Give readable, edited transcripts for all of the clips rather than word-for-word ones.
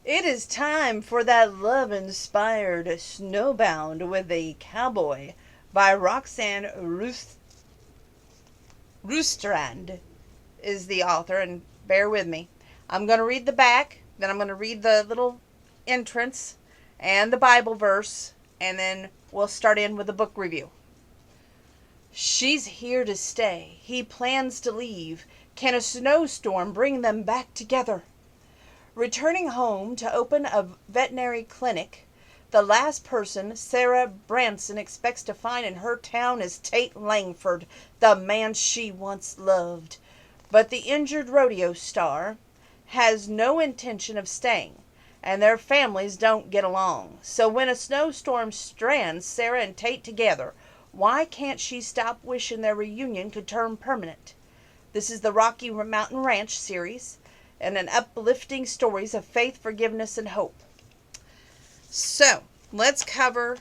It is time for that love-inspired Snowbound with a Cowboy by Roxanne Rustand is the author, and bear with me. I'm going to read the back, then I'm going to read the little entrance and the Bible verse, and then we'll start in with the book review. She's here to stay. He plans to leave. Can a snowstorm bring them back together? Returning home to open a veterinary clinic, the last person Sarah Branson expects to find in her town is Tate Langford, the man she once loved. But the injured rodeo star has no intention of staying, and their families don't get along. So when a snowstorm strands Sarah and Tate together, why can't she stop wishing their reunion could turn permanent? This is the Rocky Mountain Ranch series, and an uplifting stories of faith, forgiveness, and hope. So, let's cover,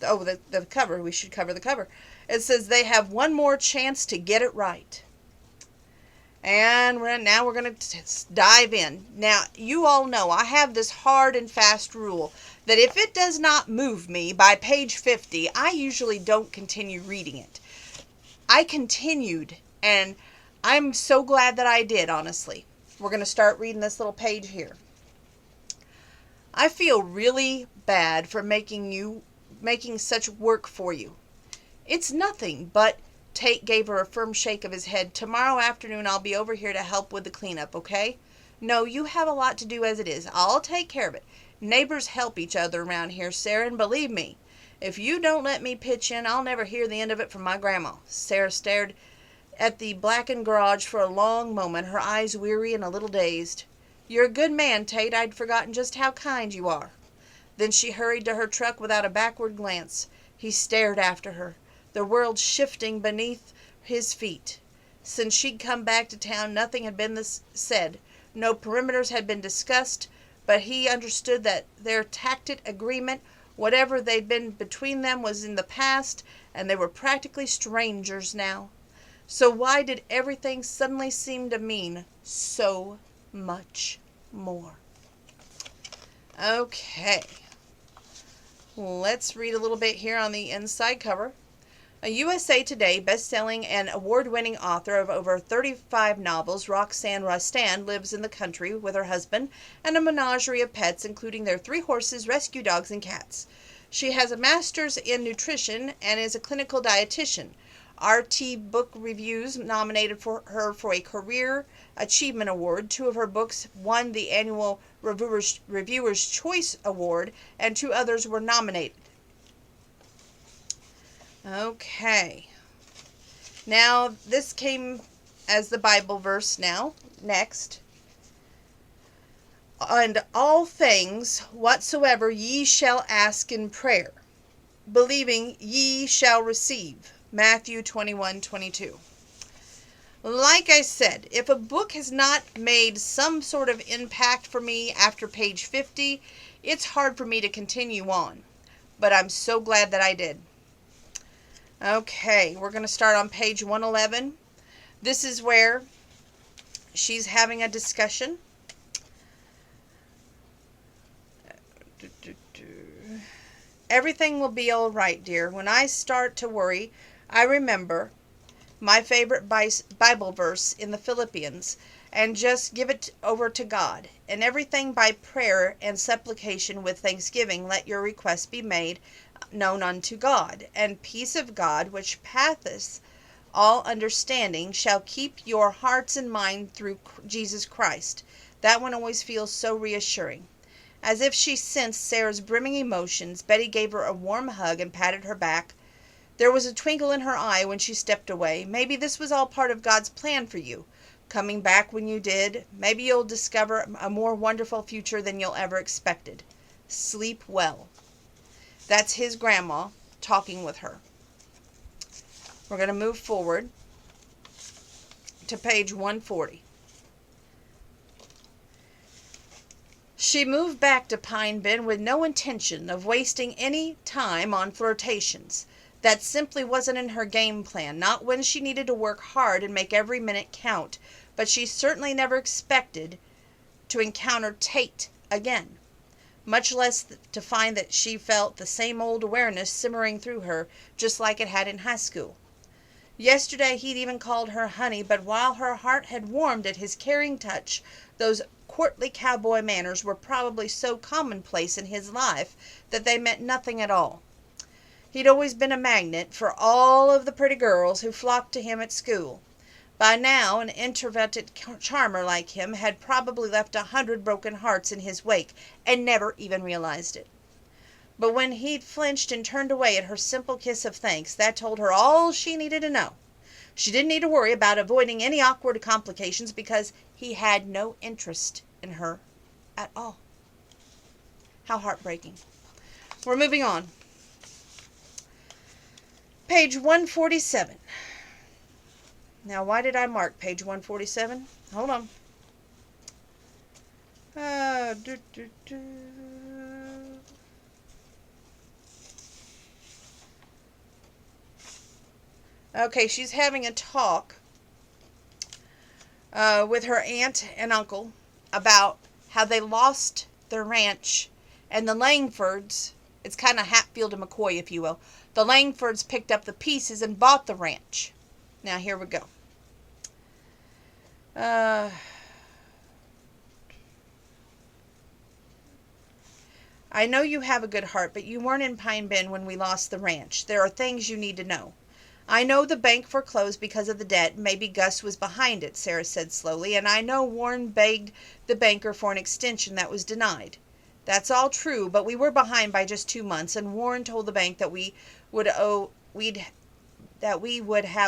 the cover. We should cover the cover. It says they have one more chance to get it right. And now we're going to dive in. Now, you all know I have this hard and fast rule that if it does not move me by page 50, I usually don't continue reading it. I continued, and I'm so glad that I did, honestly. We're going to start reading this little page here. I feel really bad for making such work for you. It's nothing, but Tate gave her a firm shake of his head. Tomorrow afternoon I'll be over here to help with the cleanup, okay? No, you have a lot to do as it is. I'll take care of it. Neighbors help each other around here, Sarah, and believe me, if you don't let me pitch in, I'll never hear the end of it from my grandma. Sarah stared at the blackened garage for a long moment, her eyes weary and a little dazed. You're a good man, Tate. I'd forgotten just how kind you are. Then she hurried to her truck without a backward glance. He stared after her, the world shifting beneath his feet. Since she'd come back to town, nothing had been said. No perimeters had been discussed, but he understood that their tacit agreement, whatever they'd been between them, was in the past, and they were practically strangers now. So why did everything suddenly seem to mean so much more? Okay. Let's read a little bit here on the inside cover. A USA Today best-selling and award-winning author of over 35 novels, Roxanne Rustand lives in the country with her husband and a menagerie of pets, including their 3 horses, rescue dogs, and cats. She has a master's in nutrition and is a clinical dietitian. RT Book Reviews nominated her for a Career Achievement Award. 2 of her books won the annual Reviewer's Choice Award, and 2 others were nominated. Okay. Now, this came as the Bible verse now. Next. And all things whatsoever ye shall ask in prayer, believing ye shall receive. Matthew 21:22. Like I said, if a book has not made some sort of impact for me after page 50, it's hard for me to continue on. But I'm so glad that I did. Okay, we're going to start on page 111. This is where she's having a discussion. Everything will be all right, dear. When I start to worry, I remember my favorite Bible verse in the Philippians, and just give it over to God. And everything by prayer and supplication with thanksgiving, let your requests be made known unto God. And peace of God, which passeth all understanding, shall keep your hearts and mind through Jesus Christ. That one always feels so reassuring. As if she sensed Sarah's brimming emotions, Betty gave her a warm hug and patted her back. There was a twinkle in her eye when she stepped away. Maybe this was all part of God's plan for you. Coming back when you did, maybe you'll discover a more wonderful future than you'll ever expected. Sleep well. That's his grandma talking with her. We're going to move forward to page 140. She moved back to Pine Bend with no intention of wasting any time on flirtations. That simply wasn't in her game plan, not when she needed to work hard and make every minute count. But she certainly never expected to encounter Tate again, much less to find that she felt the same old awareness simmering through her, just like it had in high school. Yesterday he'd even called her honey, but while her heart had warmed at his caring touch, those courtly cowboy manners were probably so commonplace in his life that they meant nothing at all. He'd always been a magnet for all of the pretty girls who flocked to him at school. By now, an introverted charmer like him had probably left 100 broken hearts in his wake and never even realized it. But when he'd flinched and turned away at her simple kiss of thanks, that told her all she needed to know. She didn't need to worry about avoiding any awkward complications because he had no interest in her at all. How heartbreaking. We're moving on. Page 147. Now, why did I mark page 147? Hold on. Okay, she's having a talk with her aunt and uncle about how they lost their ranch, and the Langfords, it's kind of Hatfield and McCoy, if you will. The Langfords picked up the pieces and bought the ranch. Now, here we go. I know you have a good heart, but you weren't in Pine Bend when we lost the ranch. There are things you need to know. I know the bank foreclosed because of the debt. Maybe Gus was behind it, Sarah said slowly, and I know Warren begged the banker for an extension that was denied. That's all true, but we were behind by just 2 months, and Warren told the bank that we would have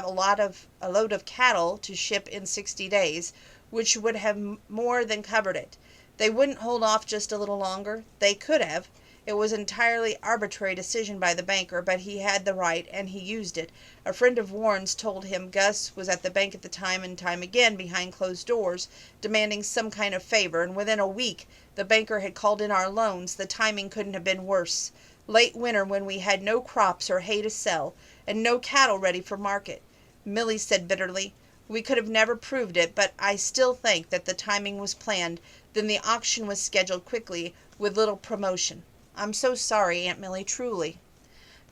a load of cattle to ship in 60 days, which would have more than covered it. They wouldn't hold off just a little longer. They could have. It was an entirely arbitrary decision by the banker, but he had the right, and he used it. A friend of Warren's told him Gus was at the bank at the time and time again behind closed doors, demanding some kind of favor, and within a week the banker had called in our loans. The timing couldn't have been worse. Late winter when we had no crops or hay to sell, and no cattle ready for market. Millie said bitterly, we could have never proved it, but I still think that the timing was planned. Then the auction was scheduled quickly with little promotion. I'm so sorry, Aunt Millie, truly.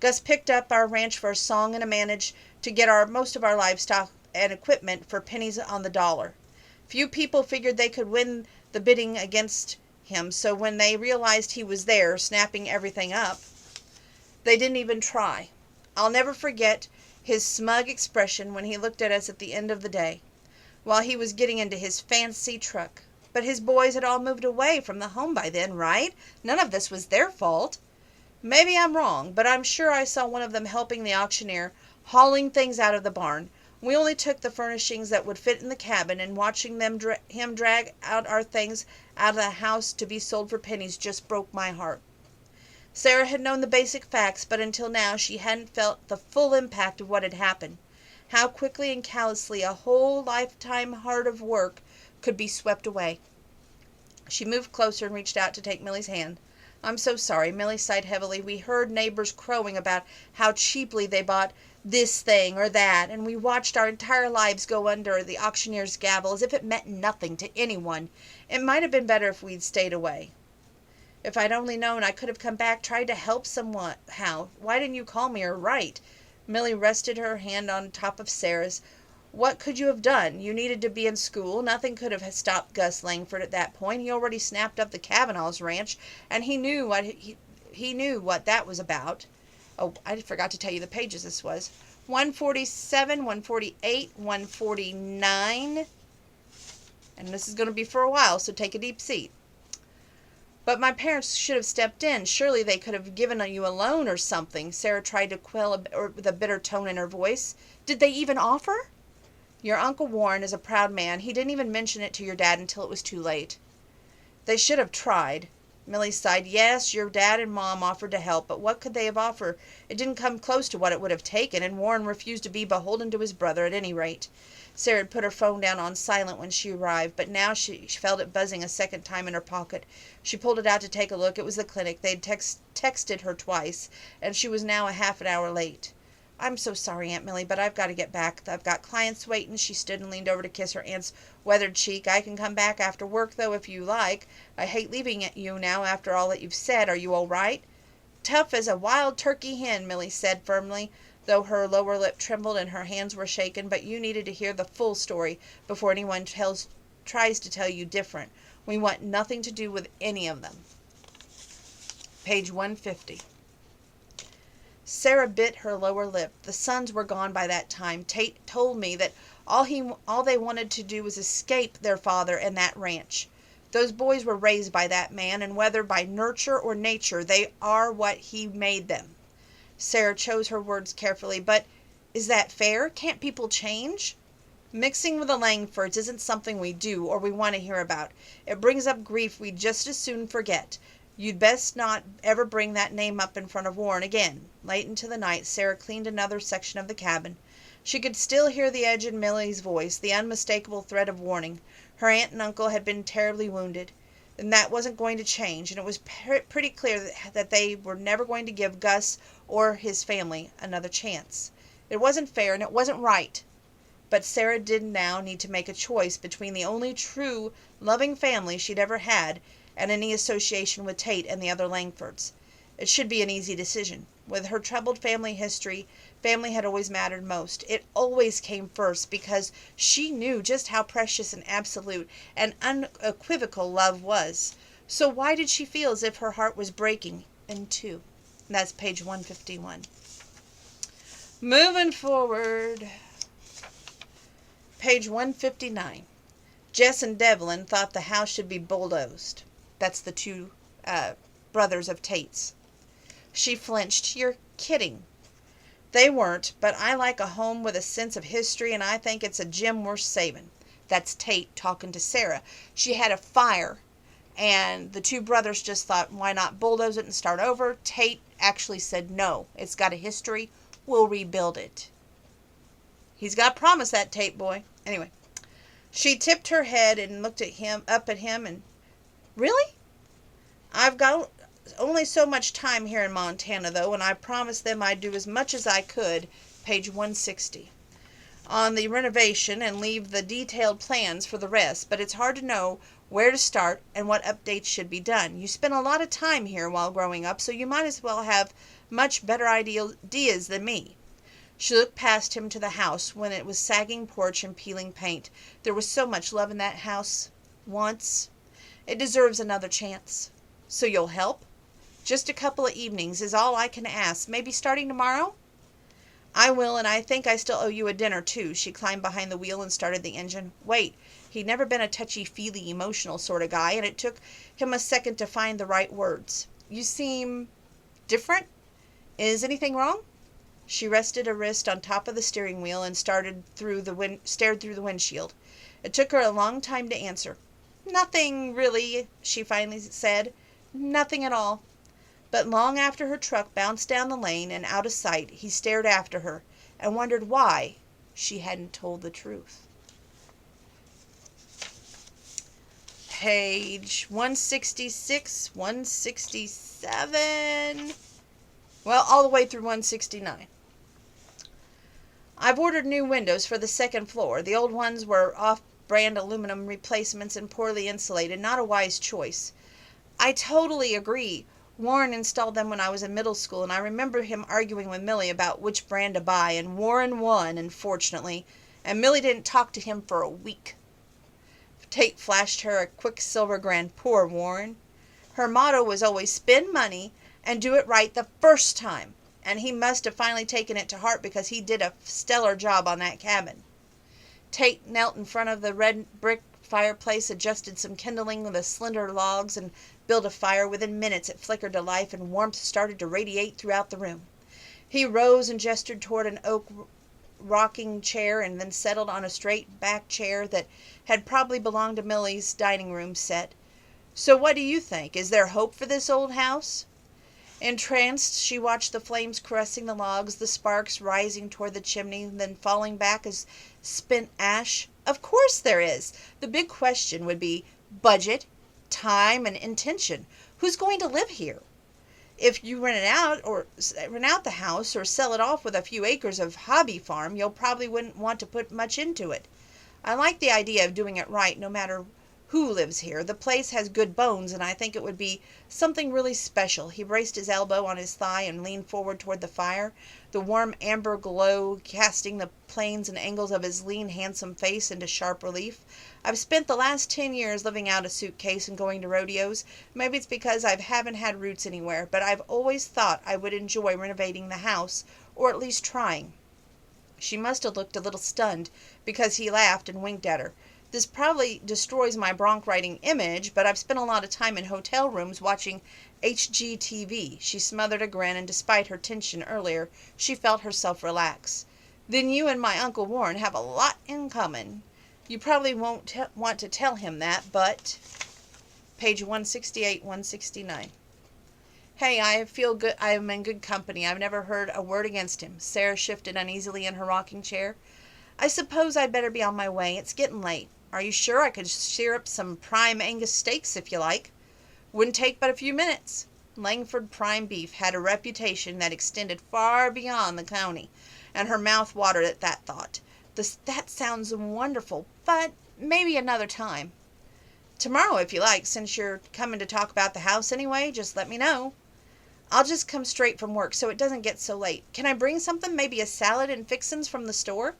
Gus picked up our ranch for a song and managed to get most of our livestock and equipment for pennies on the dollar. Few people figured they could win the bidding against him, so when they realized he was there, snapping everything up, they didn't even try. I'll never forget his smug expression when he looked at us at the end of the day, while he was getting into his fancy truck. But his boys had all moved away from the home by then, right? None of this was their fault. Maybe I'm wrong, but I'm sure I saw one of them helping the auctioneer, hauling things out of the barn. We only took the furnishings that would fit in the cabin, and watching him drag out our things out of the house to be sold for pennies just broke my heart. Sarah had known the basic facts, but until now she hadn't felt the full impact of what had happened. How quickly and callously a whole lifetime hard of work could be swept away. She moved closer and reached out to take Millie's hand. I'm so sorry. Millie sighed heavily. We heard neighbors crowing about how cheaply they bought this thing or that, and we watched our entire lives go under the auctioneer's gavel as if it meant nothing to anyone. It might have been better if we'd stayed away. If I'd only known, I could have come back, tried to help somehow. Why didn't you call me or write? Millie rested her hand on top of Sarah's. What could you have done? You needed to be in school. Nothing could have stopped Gus Langford at that point. He already snapped up the Kavanaugh's ranch, and he knew what that was about. Oh, I forgot to tell you the pages this was. 147, 148, 149. And this is going to be for a while, so take a deep seat. But my parents should have stepped in. Surely they could have given you a loan or something. Sarah tried to quell with a bitter tone in her voice. Did they even offer? Your Uncle Warren is a proud man. He didn't even mention it to your dad until it was too late. They should have tried. Millie sighed. Yes, your dad and Mom offered to help, but what could they have offered? It didn't come close to what it would have taken, and Warren refused to be beholden to his brother at any rate. Sarah had put her phone down on silent when she arrived, but now she felt it buzzing a second time in her pocket. She pulled it out to take a look. It was the clinic. They'd texted her twice, and she was now a half an hour late. I'm so sorry, Aunt Millie, but I've got to get back. I've got clients waiting." She stood and leaned over to kiss her aunt's weathered cheek. "I can come back after work, though, if you like. I hate leaving you now after all that you've said. Are you all right?" "Tough as a wild turkey hen," Millie said firmly, though her lower lip trembled and her hands were shaken. "But you needed to hear the full story before anyone tries to tell you different. We want nothing to do with any of them." Page 150. Sarah bit her lower lip. The sons were gone by that time. Tate told me that all they wanted to do was escape their father and that ranch. Those boys were raised by that man, and whether by nurture or nature, they are what he made them. Sarah chose her words carefully. "But is that fair? Can't people change?" "Mixing with the Langfords isn't something we do or we want to hear about. It brings up grief we'd just as soon forget. You'd best not ever bring that name up in front of Warren again." Late into the night, Sarah cleaned another section of the cabin. She could still hear the edge in Millie's voice, the unmistakable threat of warning. Her aunt and uncle had been terribly wounded, and that wasn't going to change, and it was pretty clear that they were never going to give Gus or his family another chance. It wasn't fair, and it wasn't right. But Sarah did now need to make a choice between the only true, loving family she'd ever had and any association with Tate and the other Langfords. It should be an easy decision. With her troubled family history, family had always mattered most. It always came first because she knew just how precious and absolute and unequivocal love was. So why did she feel as if her heart was breaking in two? And that's page 151. Moving forward. Page 159. Jess and Devlin thought the house should be bulldozed. That's the two brothers of Tate's. She flinched. "You're kidding." "They weren't, but I like a home with a sense of history, and I think it's a gem worth saving." That's Tate talking to Sarah. She had a fire, and the two brothers just thought, why not bulldoze it and start over? Tate actually said, "No, it's got a history. We'll rebuild it." He's got promise, that Tate boy. Anyway, she tipped her head and looked up at him, and "Really? I've got only so much time here in Montana, though, and I promised them I'd do as much as I could." Page 160. On the renovation and leave the detailed plans for the rest, but it's hard to know where to start and what updates should be done. You spent a lot of time here while growing up, so you might as well have much better ideas than me. She looked past him to the house when it was sagging porch and peeling paint. There was so much love in that house once. It deserves another chance. "So you'll help?" "Just a couple of evenings is all I can ask. Maybe starting tomorrow?" "I will, and I think I still owe you a dinner, too." She climbed behind the wheel and started the engine. Wait, he'd never been a touchy-feely, emotional sort of guy, and it took him a second to find the right words. "You seem different. Is anything wrong?" She rested a wrist on top of the steering wheel and stared through the windshield. It took her a long time to answer. "Nothing, really," she finally said. "Nothing at all." But long after her truck bounced down the lane and out of sight, he stared after her and wondered why she hadn't told the truth. Page 166, 167, well, all the way through 169. "I've ordered new windows for the second floor. The old ones were off-brand aluminum replacements and poorly insulated. Not a wise choice." "I totally agree. Warren installed them when I was in middle school, and I remember him arguing with Millie about which brand to buy, and Warren won, unfortunately, and Millie didn't talk to him for a week." Tate flashed her a quicksilver grin. Poor Warren. Her motto was always spend money and do it right the first time, and he must have finally taken it to heart because he did a stellar job on that cabin. Tate knelt in front of the red brick fireplace, adjusted some kindling with the slender logs, and built a fire. Within minutes it flickered to life, and warmth started to radiate throughout the room. He rose and gestured toward an oak rocking chair, and then settled on a straight back chair that had probably belonged to Millie's dining room set. "So what do you think? Is there hope for this old house?" Entranced, she watched the flames caressing the logs, the sparks rising toward the chimney, then falling back as spent ash. Of course there is. The big question would be budget, time, and intention. Who's going to live here? If you rent out the house or sell it off with a few acres of hobby farm, you'll probably wouldn't want to put much into it. I like the idea of doing it right no matter who lives here. The place has good bones, and I think it would be something really special. He braced his elbow on his thigh and leaned forward toward the fire, the warm amber glow casting the planes and angles of his lean, handsome face into sharp relief. I've spent the last 10 years living out a suitcase and going to rodeos. Maybe it's because I haven't had roots anywhere, but I've always thought I would enjoy renovating the house, or at least trying. She must have looked a little stunned, because he laughed and winked at her. This probably destroys my bronch-writing image, but I've spent a lot of time in hotel rooms watching HGTV. She smothered a grin, and despite her tension earlier, she felt herself relax. Then you and my Uncle Warren have a lot in common. You probably won't want to tell him that, but... Page 168, 169. Hey, I feel good. I am in good company. I've never heard a word against him. Sarah shifted uneasily in her rocking chair. I suppose I'd better be on my way. It's getting late. Are you sure? I could shear up some prime Angus steaks if you like. Wouldn't take but a few minutes. Langford prime beef had a reputation that extended far beyond the county, and her mouth watered at that thought. That sounds wonderful, but maybe another time. Tomorrow, if you like, since you're coming to talk about the house anyway, just let me know. I'll just come straight from work so it doesn't get so late. Can I bring something, maybe a salad and fixins from the store?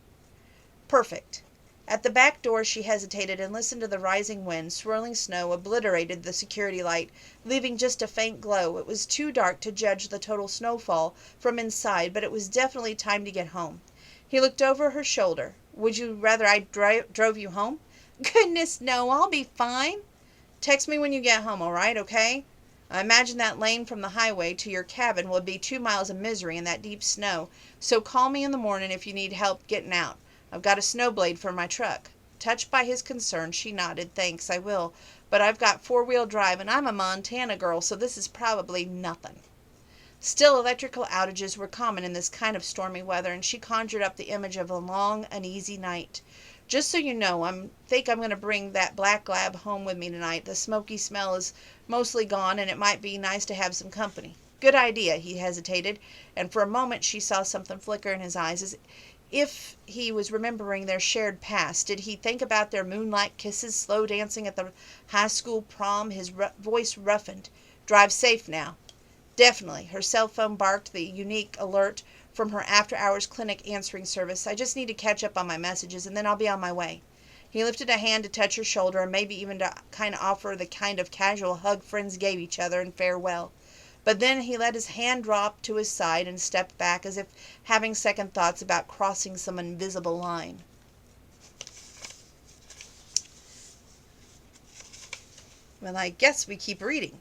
Perfect. At the back door she hesitated and listened to the rising wind. Swirling snow obliterated the security light, leaving just a faint glow. It was too dark to judge the total snowfall from inside, but it was definitely time to get home. He looked over her shoulder. Would you rather I drove you home? Goodness, no, I'll be fine. Text me when you get home, all right, okay? I imagine that lane from the highway to your cabin will be 2 miles of misery in that deep snow, so call me in the morning if you need help getting out. I've got a snowblade for my truck. Touched by his concern, she nodded. Thanks, I will, but I've got four-wheel drive and I'm a Montana girl, so this is probably nothing. Still, electrical outages were common in this kind of stormy weather, and she conjured up the image of a long, uneasy night. Just so you know, I'm going to bring that black lab home with me tonight. The smoky smell is mostly gone, and it might be nice to have some company. Good idea, he hesitated, and for a moment she saw something flicker in his eyes, as if he was remembering their shared past. Did he think about their moonlight kisses, slow dancing at the high school prom? His voice roughened. Drive safe now. Definitely. Her cell phone barked the unique alert from her after-hours clinic answering service. I just need to catch up on my messages, and then I'll be on my way. He lifted a hand to touch her shoulder, and maybe even to kind of offer the kind of casual hug friends gave each other in farewell. But then he let his hand drop to his side and stepped back, as if having second thoughts about crossing some invisible line. Well, I guess we keep reading.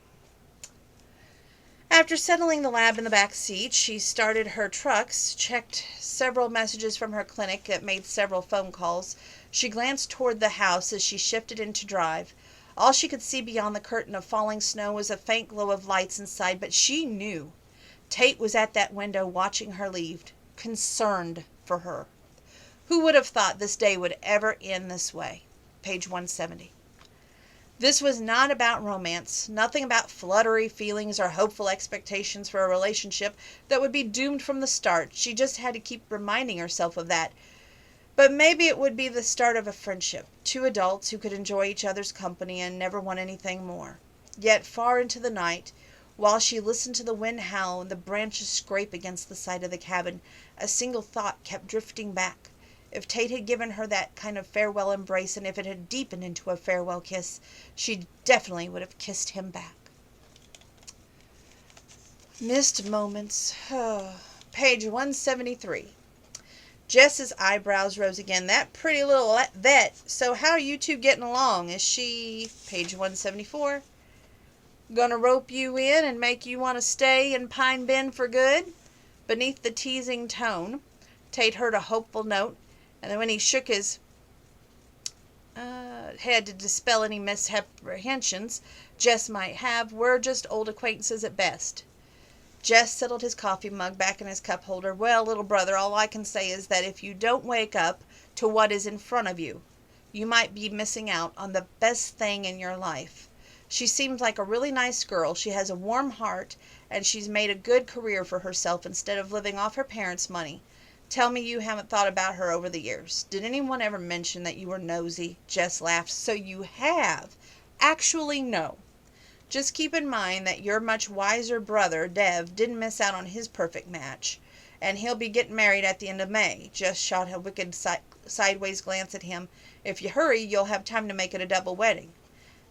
After settling the lab in the back seat, she started her trucks, checked several messages from her clinic, made several phone calls. She glanced toward the house as she shifted into drive. All she could see beyond the curtain of falling snow was a faint glow of lights inside, but she knew Tate was at that window watching her leave, concerned for her. Who would have thought this day would ever end this way? Page 170. This was not about romance, nothing about fluttery feelings or hopeful expectations for a relationship that would be doomed from the start. She just had to keep reminding herself of that. But maybe it would be the start of a friendship, two adults who could enjoy each other's company and never want anything more. Yet far into the night, while she listened to the wind howl and the branches scrape against the side of the cabin, a single thought kept drifting back. If Tate had given her that kind of farewell embrace, and if it had deepened into a farewell kiss, she definitely would have kissed him back. Missed moments. Page 173. Jess's eyebrows rose again. That pretty little vet. So how are you two getting along? Is she... Page 174. Gonna rope you in and make you want to stay in Pine Bend for good? Beneath the teasing tone, Tate heard a hopeful note, and then when he shook his head to dispel any misapprehensions Jess might have, we're just old acquaintances at best. Jess settled his coffee mug back in his cup holder. Well, little brother, all I can say is that if you don't wake up to what is in front of you, you might be missing out on the best thing in your life. She seems like a really nice girl. She has a warm heart, and she's made a good career for herself instead of living off her parents' money. Tell me you haven't thought about her over the years. Did anyone ever mention that you were nosy?" Jess laughed. "So you have." "Actually, no. Just keep in mind that your much wiser brother, Dev, didn't miss out on his perfect match, and he'll be getting married at the end of May." Jess shot a wicked sideways glance at him. "If you hurry, you'll have time to make it a double wedding."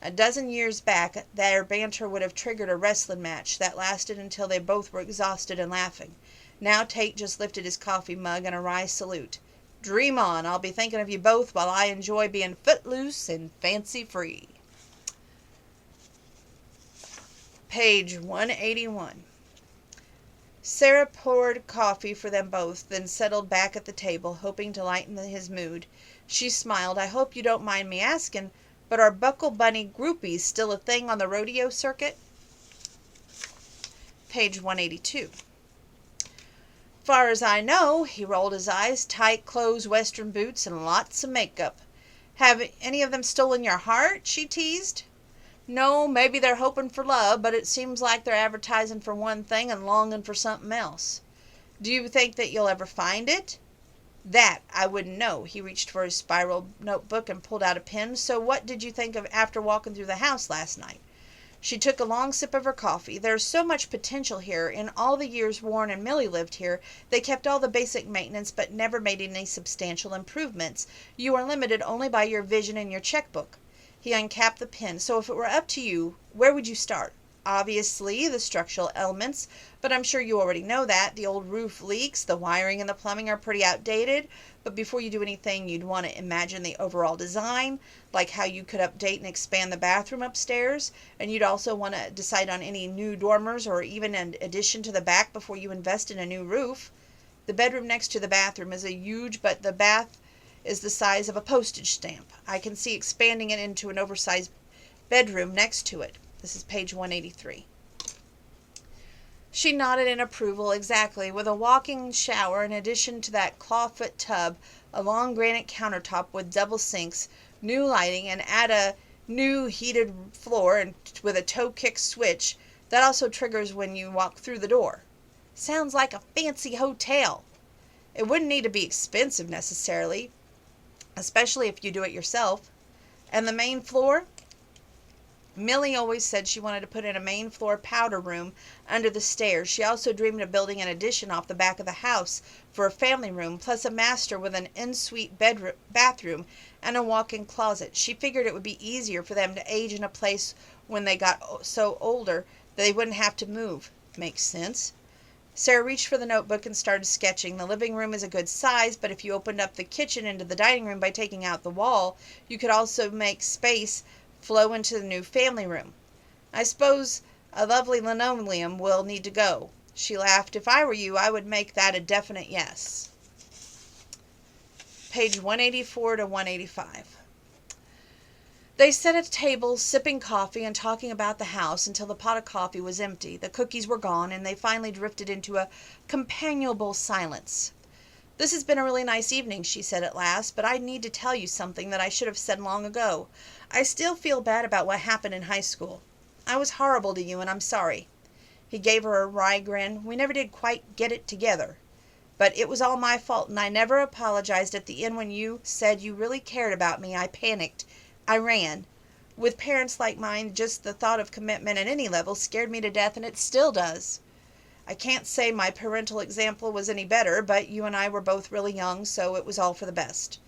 A dozen years back, their banter would have triggered a wrestling match that lasted until they both were exhausted and laughing. Now Tate just lifted his coffee mug in a wry salute. "Dream on. I'll be thinking of you both while I enjoy being footloose and fancy-free." Page 181. Sarah poured coffee for them both, then settled back at the table, hoping to lighten his mood. She smiled. "I hope you don't mind me asking, but are Buckle Bunny groupies still a thing on the rodeo circuit?" Page 182. "Far as I know," he rolled his eyes, "tight clothes, western boots, and lots of makeup." "Have any of them stolen your heart?" she teased. "No, maybe they're hoping for love, but it seems like they're advertising for one thing and longing for something else." "Do you think that you'll ever find it?" "That I wouldn't know." He reached for his spiral notebook and pulled out a pen. "So what did you think of after walking through the house last night?" She took a long sip of her coffee. "There's so much potential here. In all the years Warren and Millie lived here, they kept all the basic maintenance but never made any substantial improvements. You are limited only by your vision and your checkbook." He uncapped the pen. "So if it were up to you, where would you start?" "Obviously, the structural elements, but I'm sure you already know that. The old roof leaks, the wiring and the plumbing are pretty outdated, but before you do anything, you'd want to imagine the overall design, like how you could update and expand the bathroom upstairs, and you'd also want to decide on any new dormers or even an addition to the back before you invest in a new roof. The bedroom next to the bathroom is huge, but the bath is the size of a postage stamp. I can see expanding it into an oversized bedroom next to it." This is page 183. She nodded in approval. "Exactly. With a walk-in shower in addition to that clawfoot tub, a long granite countertop with double sinks, new lighting, and add a new heated floor and with a toe-kick switch. That also triggers when you walk through the door." "Sounds like a fancy hotel." "It wouldn't need to be expensive necessarily, especially if you do it yourself." "And the main floor?" Millie always said she wanted to put in a main floor powder room under the stairs. She also dreamed of building an addition off the back of the house for a family room, plus a master with an en-suite bathroom and a walk-in closet. She figured it would be easier for them to age in a place when they got so older that they wouldn't have to move. "Makes sense." Sarah reached for the notebook and started sketching. "The living room is a good size, but if you opened up the kitchen into the dining room by taking out the wall, you could also make space flow into the new family room. I suppose a lovely linoleum will need to go." She laughed. "If I were you, I would make that a definite yes." Page 184 to 185. They sat at a table, sipping coffee and talking about the house until the pot of coffee was empty. The cookies were gone, and they finally drifted into a companionable silence. "This has been a really nice evening," she said at last, "but I need to tell you something that I should have said long ago. I still feel bad about what happened in high school. I was horrible to you, and I'm sorry." He gave her a wry grin. "We never did quite get it together. But it was all my fault, and I never apologized at the end when you said you really cared about me. I panicked. I ran. With parents like mine, just the thought of commitment at any level scared me to death, and it still does. I can't say my parental example was any better, but you and I were both really young, so it was all for the best.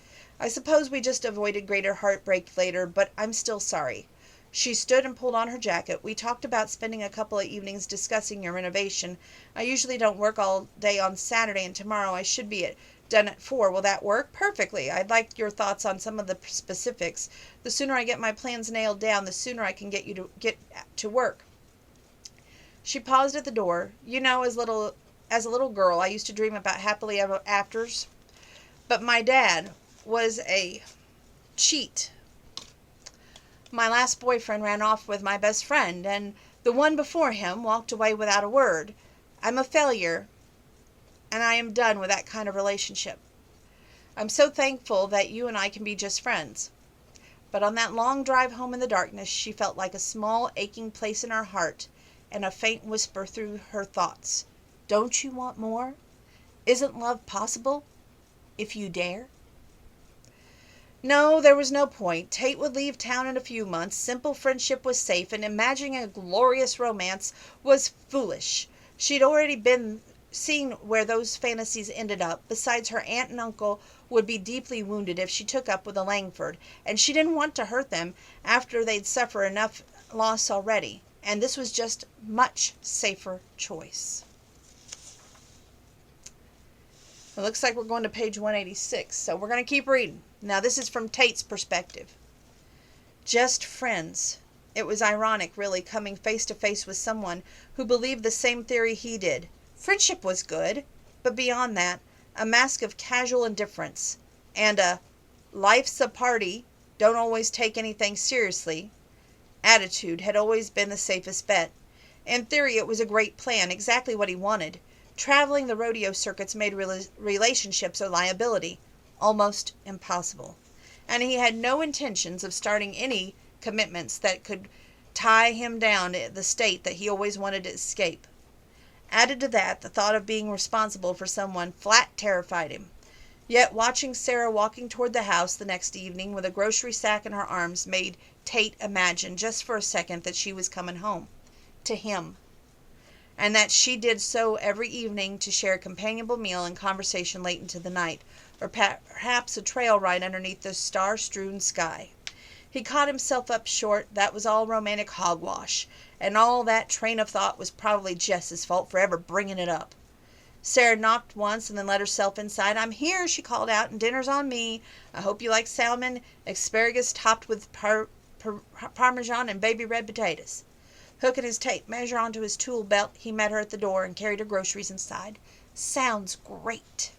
I suppose we just avoided greater heartbreak later, but I'm still sorry." She stood and pulled on her jacket. "We talked about spending a couple of evenings discussing your renovation. I usually don't work all day on Saturday, and tomorrow I should be done at 4. Will that work?" "Perfectly. I'd like your thoughts on some of the specifics. The sooner I get my plans nailed down, the sooner I can get to work." She paused at the door. "You know, as a little girl, I used to dream about happily ever afters. But my dad was a cheat. My last boyfriend ran off with my best friend, and the one before him walked away without a word. I'm a failure, and I am done with that kind of relationship. I'm so thankful that you and I can be just friends." But on that long drive home in the darkness, she felt like a small aching place in her heart, and a faint whisper through her thoughts. Don't you want more? Isn't love possible, if you dare? No, there was no point. Tate would leave town in a few months. Simple friendship was safe, and imagining a glorious romance was foolish. She'd already been seen where those fantasies ended up. Besides, her aunt and uncle would be deeply wounded if she took up with a Langford, and she didn't want to hurt them after they'd suffered enough loss already. And this was just much safer choice. It looks like we're going to page 186, so we're going to keep reading. Now, this is from Tate's perspective. Just friends. It was ironic, really, coming face to face with someone who believed the same theory he did. Friendship was good, but beyond that, a mask of casual indifference and a life's a party, don't always take anything seriously attitude had always been the safest bet. In theory, it was a great plan, exactly what he wanted. Traveling the rodeo circuits made relationships a liability, almost impossible. And he had no intentions of starting any commitments that could tie him down to the state that he always wanted to escape. Added to that, the thought of being responsible for someone flat terrified him. Yet watching Sarah walking toward the house the next evening with a grocery sack in her arms made Tate imagine just for a second that she was coming home. To him. And that she did so every evening to share a companionable meal and conversation late into the night, or perhaps a trail ride underneath the star-strewn sky. He caught himself up short. That was all romantic hogwash, and all that train of thought was probably Jess's fault for ever bringing it up. Sarah knocked once and then let herself inside. "I'm here," she called out, "and dinner's on me. I hope you like salmon, asparagus topped with parmesan and baby red potatoes." Hooking his tape measure onto his tool belt, he met her at the door and carried her groceries inside. Sounds great.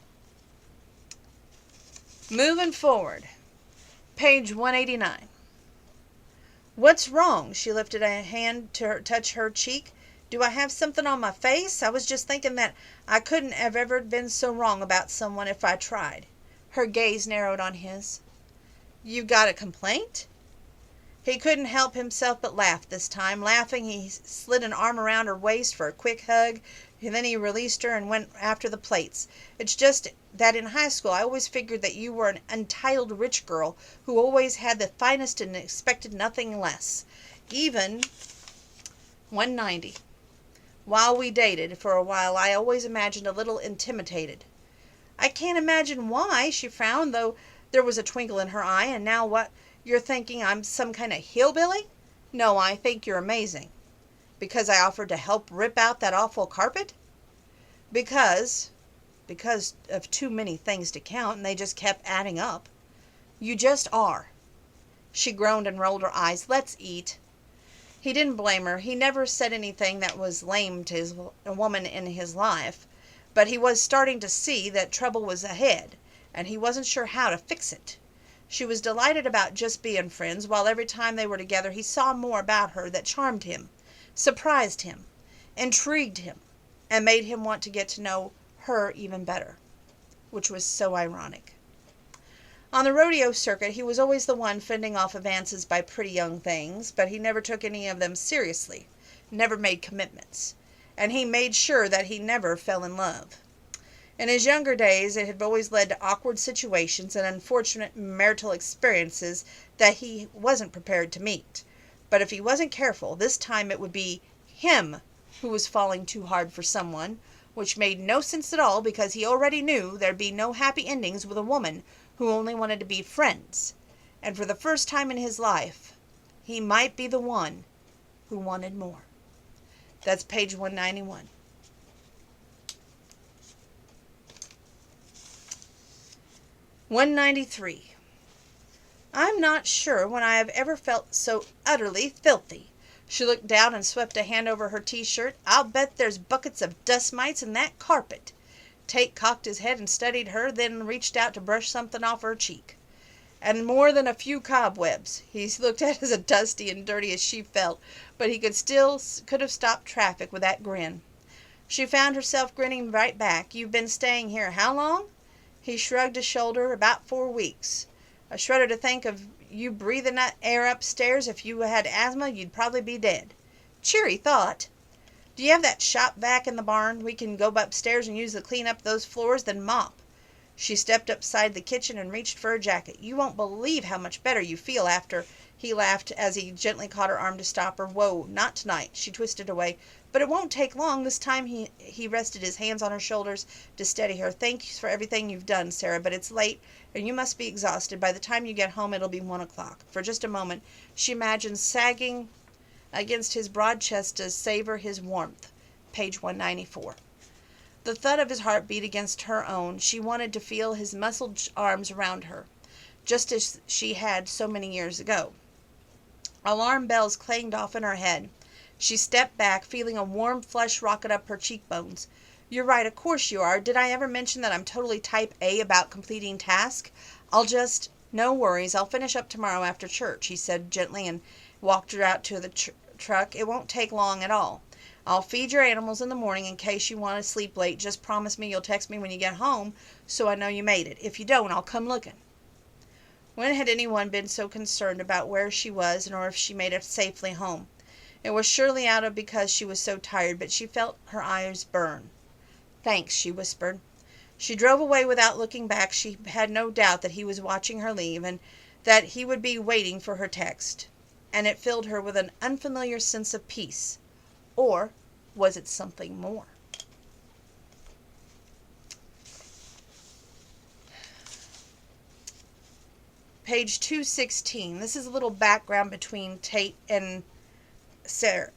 Moving forward. Page 189. What's wrong? She lifted a hand to touch her cheek. Do I have something on my face? I was just thinking that I couldn't have ever been so wrong about someone if I tried. Her gaze narrowed on his. You've got a complaint? He couldn't help himself but laugh this time. Laughing, he slid an arm around her waist for a quick hug, and then he released her and went after the plates. It's just that in high school I always figured that you were an untitled rich girl who always had the finest and expected nothing less. Even 190. While we dated for a while, I always imagined a little intimidated. I can't imagine why, she frowned, though there was a twinkle in her eye. And now what? You're thinking I'm some kind of hillbilly? No, I think you're amazing. Because I offered to help rip out that awful carpet? Because of too many things to count, and they just kept adding up. You just are. She groaned and rolled her eyes. Let's eat. He didn't blame her. He never said anything that was lame to a woman in his life, but he was starting to see that trouble was ahead, and he wasn't sure how to fix it. She was delighted about just being friends, while every time they were together he saw more about her that charmed him, surprised him, intrigued him, and made him want to get to know her even better, which was so ironic. On the rodeo circuit, he was always the one fending off advances by pretty young things, but he never took any of them seriously, never made commitments, and he made sure that he never fell in love. In his younger days, it had always led to awkward situations and unfortunate marital experiences that he wasn't prepared to meet. But if he wasn't careful, this time it would be him who was falling too hard for someone, which made no sense at all because he already knew there'd be no happy endings with a woman who only wanted to be friends. And for the first time in his life, he might be the one who wanted more. That's page 191. $193. I'm not sure when I have ever felt so utterly filthy. She looked down and swept a hand over her t-shirt. I'll bet there's buckets of dust mites in that carpet. Tate cocked his head and studied her, then reached out to brush something off her cheek. And more than a few cobwebs. He looked at as dusty and dirty as she felt, but he could have stopped traffic with that grin. She found herself grinning right back. You've been staying here how long? He shrugged a shoulder. About 4 weeks. I shudder to think of you breathing that air upstairs. If you had asthma, you'd probably be dead. Cheery thought. Do you have that shop vac in the barn? We can go upstairs and use to clean up those floors, then mop. She stepped upside the kitchen and reached for her jacket. You won't believe how much better you feel after, he laughed as he gently caught her arm to stop her. Whoa, not tonight. She twisted away. But it won't take long. This time he rested his hands on her shoulders to steady her. Thanks for everything you've done, Sarah, but it's late and you must be exhausted. By the time you get home, it'll be 1 o'clock. For just a moment, she imagined sagging against his broad chest to savor his warmth. Page 194. The thud of his heart beat against her own. She wanted to feel his muscled arms around her, just as she had so many years ago. Alarm bells clanged off in her head. She stepped back, feeling a warm flush rocket up her cheekbones. You're right, of course you are. Did I ever mention that I'm totally type A about completing tasks? No worries, I'll finish up tomorrow after church, he said gently and walked her out to the truck. It won't take long at all. I'll feed your animals in the morning in case you want to sleep late. Just promise me you'll text me when you get home so I know you made it. If you don't, I'll come looking. When had anyone been so concerned about where she was or if she made it safely home? It was surely out of because she was so tired, but she felt her eyes burn. Thanks, she whispered. She drove away without looking back. She had no doubt that he was watching her leave and that he would be waiting for her text. And it filled her with an unfamiliar sense of peace. Or was it something more? Page 216. This is a little background between Tate and Sarah.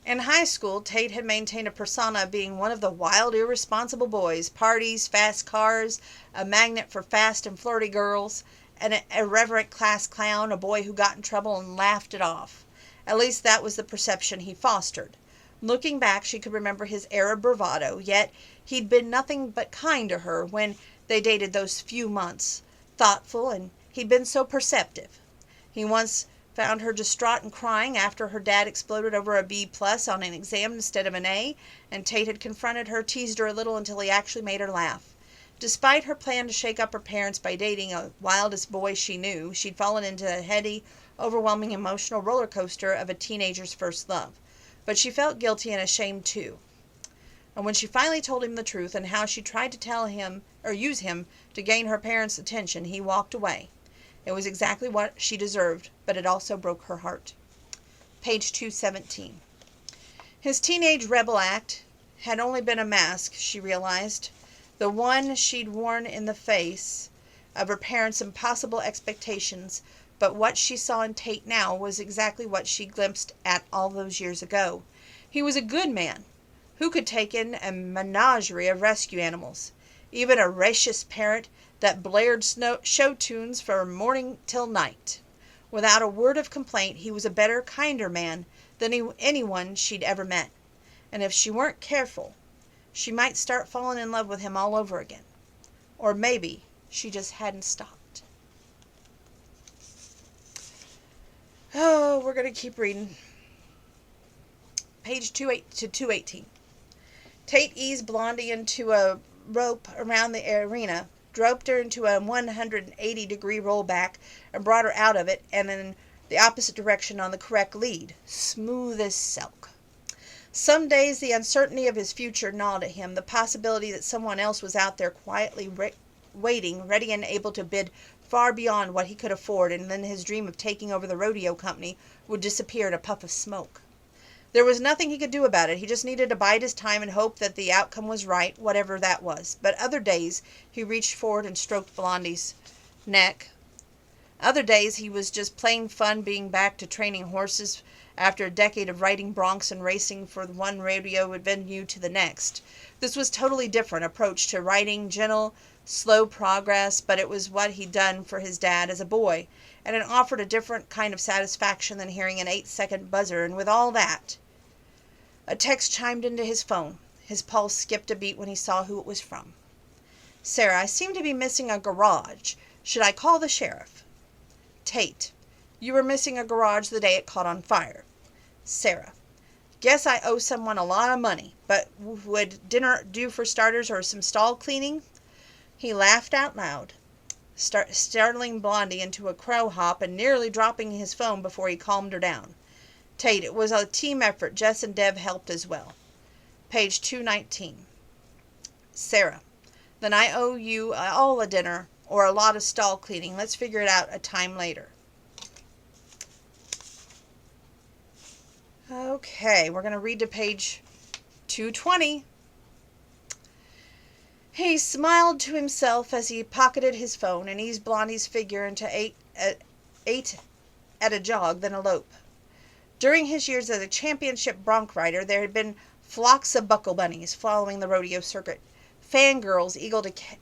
In high school, Tate had maintained a persona of being one of the wild, irresponsible boys. Parties, fast cars, a magnet for fast and flirty girls, an irreverent class clown, a boy who got in trouble and laughed it off. At least that was the perception he fostered. Looking back, she could remember his air of bravado, yet he'd been nothing but kind to her when they dated those few months. Thoughtful, and he'd been so perceptive. He once found her distraught and crying after her dad exploded over a B+ on an exam instead of an A, and Tate had confronted her, teased her a little until he actually made her laugh. Despite her plan to shake up her parents by dating a wildest boy she knew, she'd fallen into a heady, overwhelming emotional roller coaster of a teenager's first love. But she felt guilty and ashamed too. And when she finally told him the truth and how she tried to tell him or use him to gain her parents' attention, he walked away. It was exactly what she deserved, but it also broke her heart. Page 217. His teenage rebel act had only been a mask, she realized, the one she'd worn in the face of her parents' impossible expectations, but what she saw in Tate now was exactly what she glimpsed at all those years ago. He was a good man who could take in a menagerie of rescue animals, even a raucous parrot that blared show tunes from morning till night. Without a word of complaint, he was a better, kinder man than anyone she'd ever met. And if she weren't careful, she might start falling in love with him all over again. Or maybe she just hadn't stopped. Oh, we're going to keep reading. Page 218. Tate eased Blondie into a rope around the arena, dropped her into a 180-degree rollback, and brought her out of it and in the opposite direction on the correct lead, smooth as silk. Some days the uncertainty of his future gnawed at him, the possibility that someone else was out there quietly waiting, ready and able to bid far beyond what he could afford, and then his dream of taking over the rodeo company would disappear in a puff of smoke. There was nothing he could do about it. He just needed to bide his time and hope that the outcome was right, whatever that was. But other days, he reached forward and stroked Blondie's neck. Other days, he was just plain fun being back to training horses after a decade of riding broncs and racing from one rodeo venue to the next. This was totally different approach to riding, gentle, slow progress, but it was what he'd done for his dad as a boy, and it offered a different kind of satisfaction than hearing an 8-second buzzer. And with all that, a text chimed into his phone. His pulse skipped a beat when he saw who it was from. Sarah, I seem to be missing a garage. Should I call the sheriff? Tate, you were missing a garage the day it caught on fire. Sarah, guess I owe someone a lot of money, but would dinner do for starters or some stall cleaning? He laughed out loud, startling Blondie into a crow hop and nearly dropping his phone before he calmed her down. Tate, it was a team effort. Jess and Deb helped as well. Page 219. Sarah, then I owe you all a dinner or a lot of stall cleaning. Let's figure it out a time later. Okay, we're going to read to page 220. He smiled to himself as he pocketed his phone and eased Blondie's figure into eight at a jog, then a lope. During his years as a championship bronc rider, there had been flocks of buckle bunnies following the rodeo circuit, fangirls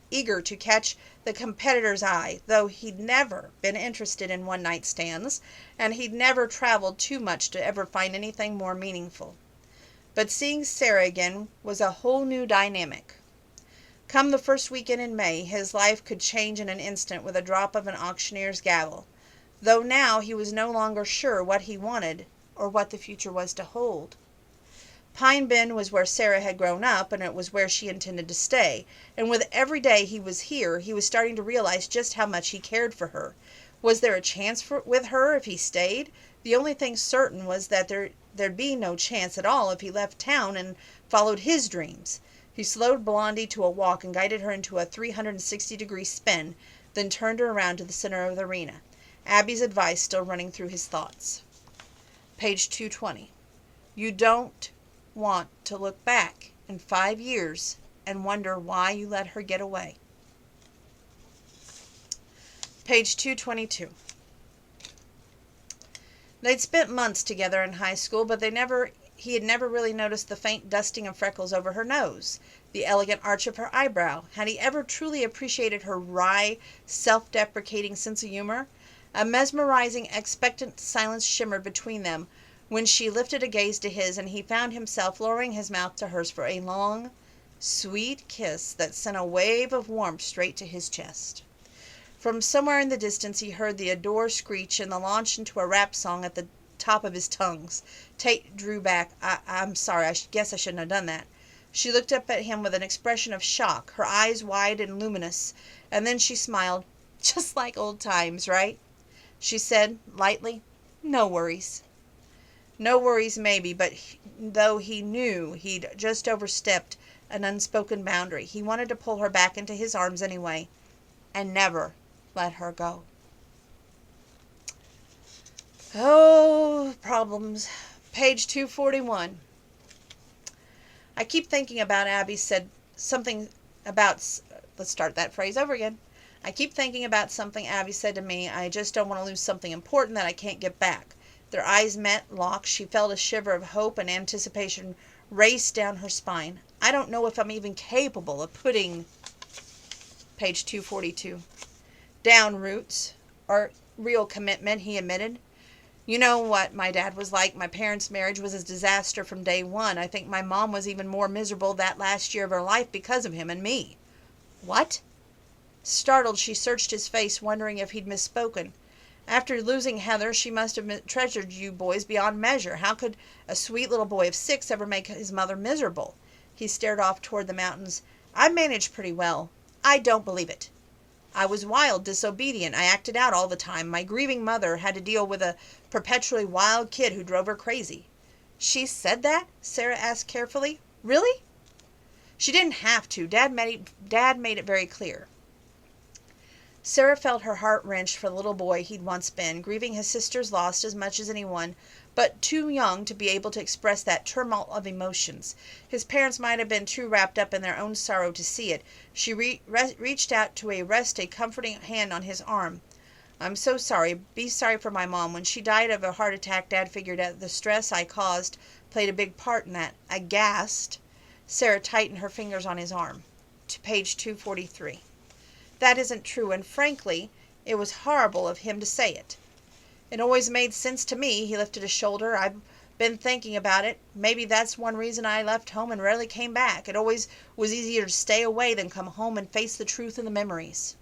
eager to catch the competitor's eye, though he'd never been interested in one-night stands, and he'd never traveled too much to ever find anything more meaningful. But seeing Sarah again was a whole new dynamic. Come the first weekend in May, his life could change in an instant with a drop of an auctioneer's gavel, though now he was no longer sure what he wanted or what the future was to hold. Pine Bend was where Sarah had grown up, and it was where she intended to stay, and with every day he was here, he was starting to realize just how much he cared for her. Was there a chance with her if he stayed? The only thing certain was that there'd be no chance at all if he left town and followed his dreams. He slowed Blondie to a walk and guided her into a 360-degree spin, then turned her around to the center of the arena, Abby's advice still running through his thoughts. Page 220. You don't want to look back in 5 years and wonder why you let her get away. Page 222. They'd spent months together in high school, but he had never really noticed the faint dusting of freckles over her nose, the elegant arch of her eyebrow. Had he ever truly appreciated her wry, self-deprecating sense of humor? A mesmerizing, expectant silence shimmered between them when she lifted a gaze to his, and he found himself lowering his mouth to hers for a long, sweet kiss that sent a wave of warmth straight to his chest. From somewhere in the distance he heard the adore screech and the launch into a rap song at the top of his tongues. Tate drew back. I'm sorry, I guess I shouldn't have done that. She looked up at him with an expression of shock, her eyes wide and luminous, and then she smiled. Just like old times, right? She said, lightly, no worries. No worries, maybe, but though he knew he'd just overstepped an unspoken boundary, he wanted to pull her back into his arms anyway, and never let her go. Oh, problems. Page 241. I keep thinking about Abby said something about... Let's start that phrase over again. I keep thinking about something Abby said to me. I just don't want to lose something important that I can't get back. Their eyes met, locked. She felt a shiver of hope and anticipation race down her spine. I don't know if I'm even capable of putting... Page 242. Down roots, or real commitment, he admitted. You know what my dad was like. My parents' marriage was a disaster from day one. I think my mom was even more miserable that last year of her life because of him and me. What? Startled, she searched his face, wondering if he'd misspoken. After losing Heather, she must have treasured you boys beyond measure. How could a sweet little boy of 6 ever make his mother miserable? He stared off toward the mountains. I managed pretty well. I don't believe it. I was wild, disobedient. I acted out all the time. My grieving mother had to deal with a perpetually wild kid who drove her crazy. She said that? Sarah asked carefully. Really? She didn't have to. Dad made it very clear. Sarah felt her heart wrenched for the little boy he'd once been, grieving his sister's loss as much as anyone, but too young to be able to express that tumult of emotions. His parents might have been too wrapped up in their own sorrow to see it. She reached out to rest a comforting hand on his arm. I'm so sorry. Be sorry for my mom. When she died of a heart attack, Dad figured out the stress I caused played a big part in that. Aghast, Sarah tightened her fingers on his arm. To page 243. That isn't true, and frankly, it was horrible of him to say it. It always made sense to me. He lifted a shoulder. I've been thinking about it. Maybe that's one reason I left home and rarely came back. It always was easier to stay away than come home and face the truth and the memories.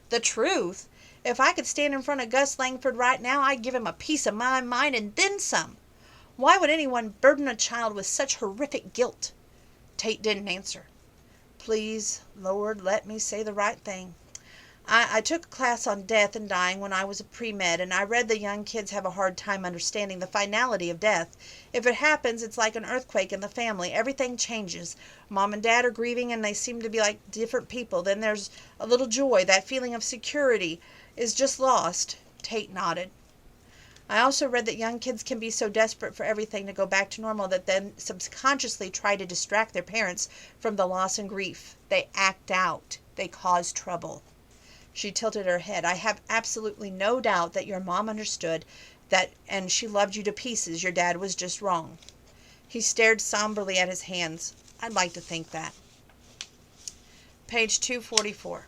The truth? If I could stand in front of Gus Langford right now, I'd give him a piece of my mind and then some. Why would anyone burden a child with such horrific guilt? Tate didn't answer. Please, Lord, let me say the right thing. I took a class on death and dying when I was a pre-med, and I read the young kids have a hard time understanding the finality of death. If it happens, it's like an earthquake in the family. Everything changes. Mom and Dad are grieving, and they seem to be like different people. Then there's a little joy. That feeling of security is just lost. Tate nodded. I also read that young kids can be so desperate for everything to go back to normal that then subconsciously try to distract their parents from the loss and grief. They act out. They cause trouble. She tilted her head. I have absolutely no doubt that your mom understood that, and she loved you to pieces. Your dad was just wrong. He stared somberly at his hands. I'd like to think that. Page 244.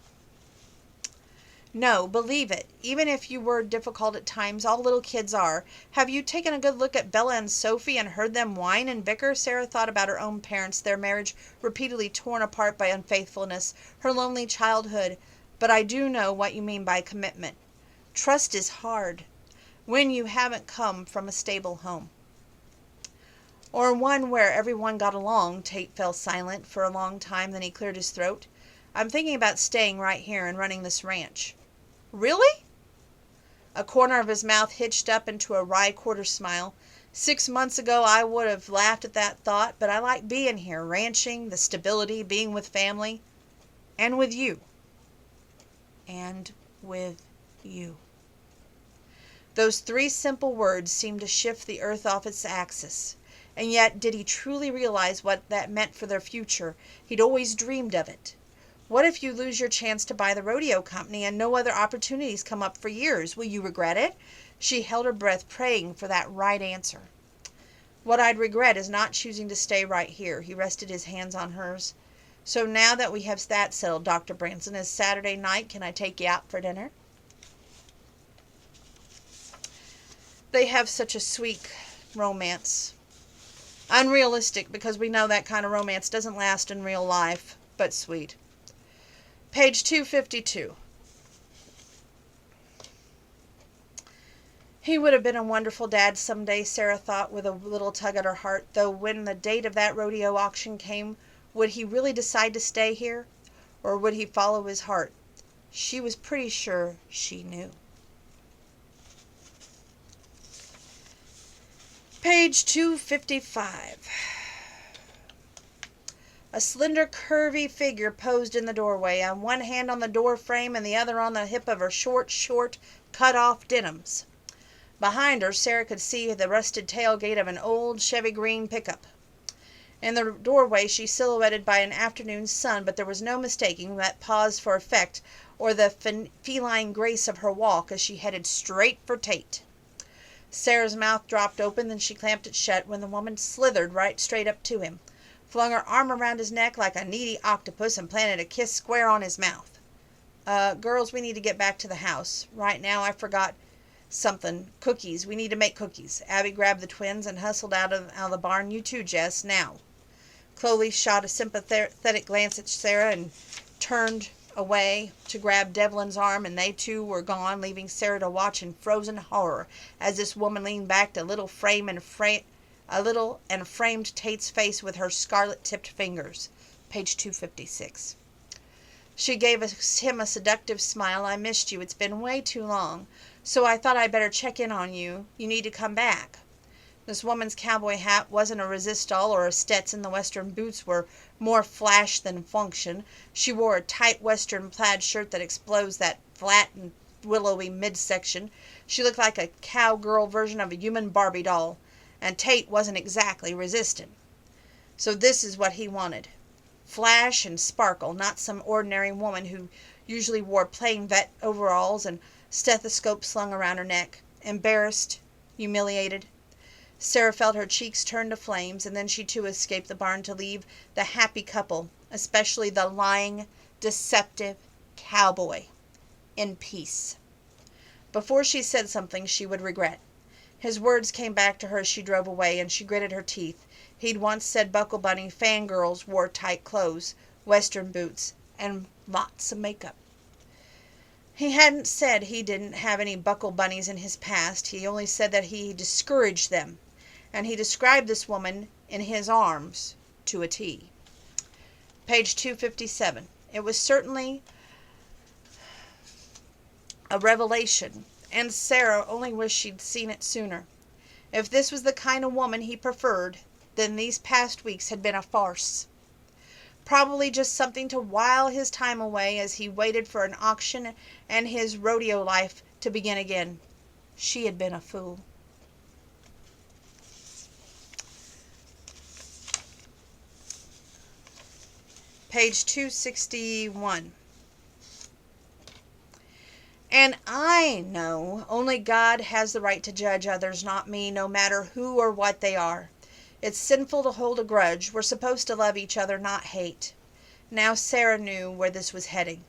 No, believe it. Even if you were difficult at times, all little kids are. Have you taken a good look at Bella and Sophie and heard them whine and bicker? Sarah thought about her own parents, their marriage repeatedly torn apart by unfaithfulness, her lonely childhood. But I do know what you mean by commitment. Trust is hard when you haven't come from a stable home. Or one where everyone got along. Tate fell silent for a long time, then he cleared his throat. I'm thinking about staying right here and running this ranch. Really? A corner of his mouth hitched up into a wry quarter smile. 6 months ago I would have laughed at that thought, but I like being here, ranching, the stability, being with family, and with you. And with you. Those 3 simple words seemed to shift the earth off its axis. And yet, did he truly realize what that meant for their future? He'd always dreamed of it. What if you lose your chance to buy the rodeo company and no other opportunities come up for years? Will you regret it? She held her breath, praying for that right answer. What I'd regret is not choosing to stay right here. He rested his hands on hers. So now that we have that settled, Dr. Branson, is Saturday night. Can I take you out for dinner? They have such a sweet romance. Unrealistic, because we know that kind of romance doesn't last in real life, but sweet. Page 252. He would have been a wonderful dad someday, Sarah thought with a little tug at her heart, though when the date of that rodeo auction came, would he really decide to stay here, or would he follow his heart? She was pretty sure she knew. Page 255. A slender, curvy figure posed in the doorway, on one hand on the door frame and the other on the hip of her short, cut-off denims. Behind her, Sarah could see the rusted tailgate of an old Chevy green pickup. In the doorway she silhouetted by an afternoon sun, but there was no mistaking that pause for effect or the feline grace of her walk as she headed straight for Tate. Sarah's mouth dropped open, then she clamped it shut when the woman slithered right straight up to him, flung her arm around his neck like a needy octopus, and planted a kiss square on his mouth. Girls, we need to get back to the house. Right now, I forgot something. Cookies. We need to make cookies. Abby grabbed the twins and hustled out of the barn. You too, Jess. Now. Chloe shot a sympathetic glance at Sarah and turned away to grab Devlin's arm, and they too were gone, leaving Sarah to watch in frozen horror as this woman leaned back to and framed Tate's face with her scarlet-tipped fingers. Page 256. She gave him a seductive smile. I missed you. It's been way too long. So I thought I'd better check in on you. You need to come back. This woman's cowboy hat wasn't a resistol or a Stetson. The western boots were more flash than function. She wore a tight western plaid shirt that exposed that flat and willowy midsection. She looked like a cowgirl version of a human Barbie doll. And Tate wasn't exactly resistant. So this is what he wanted. Flash and sparkle, not some ordinary woman who usually wore plain vet overalls and stethoscope slung around her neck. Embarrassed, humiliated. Sarah felt her cheeks turn to flames, and then she too escaped the barn to leave the happy couple, especially the lying, deceptive cowboy, in peace. Before she said something she would regret. His words came back to her as she drove away, and she gritted her teeth. He'd once said Buckle Bunny fangirls wore tight clothes, western boots, and lots of makeup. He hadn't said he didn't have any Buckle Bunnies in his past. He only said that he discouraged them, and he described this woman in his arms to a T. Page 257. It was certainly a revelation, and Sarah only wished she'd seen it sooner. If this was the kind of woman he preferred, then these past weeks had been a farce. Probably just something to while his time away as he waited for an auction and his rodeo life to begin again. She had been a fool. Page 261. And I know only God has the right to judge others, not me, no matter who or what they are. It's sinful to hold a grudge. We're supposed to love each other, not hate. Now Sarah knew where this was heading.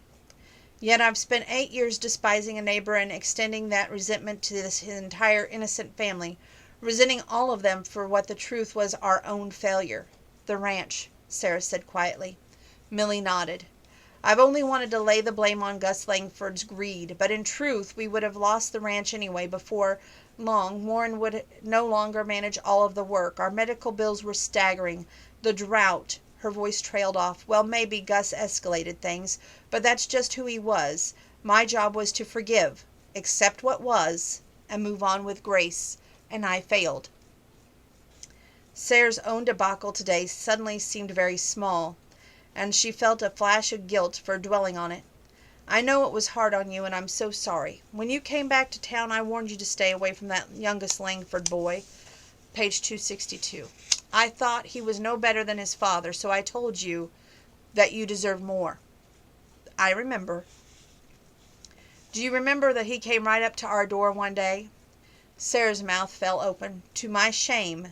Yet I've spent 8 years despising a neighbor and extending that resentment to this entire innocent family, resenting all of them for what the truth was our own failure. The ranch, Sarah said quietly. Millie nodded. I've only wanted to lay the blame on Gus Langford's greed, but in truth we would have lost the ranch anyway before long. Warren would no longer manage all of the work. Our medical bills were staggering. The drought, her voice trailed off. Well, maybe Gus escalated things, but that's just who he was. My job was to forgive, accept what was, and move on with grace, and I failed. Sarah's own debacle today suddenly seemed very small, and she felt a flash of guilt for dwelling on it. I know it was hard on you, and I'm so sorry. When you came back to town, I warned you to stay away from that youngest Langford boy. Page 262. I thought he was no better than his father, so I told you that you deserved more. I remember. Do you remember that he came right up to our door one day? Sarah's mouth fell open. To my shame,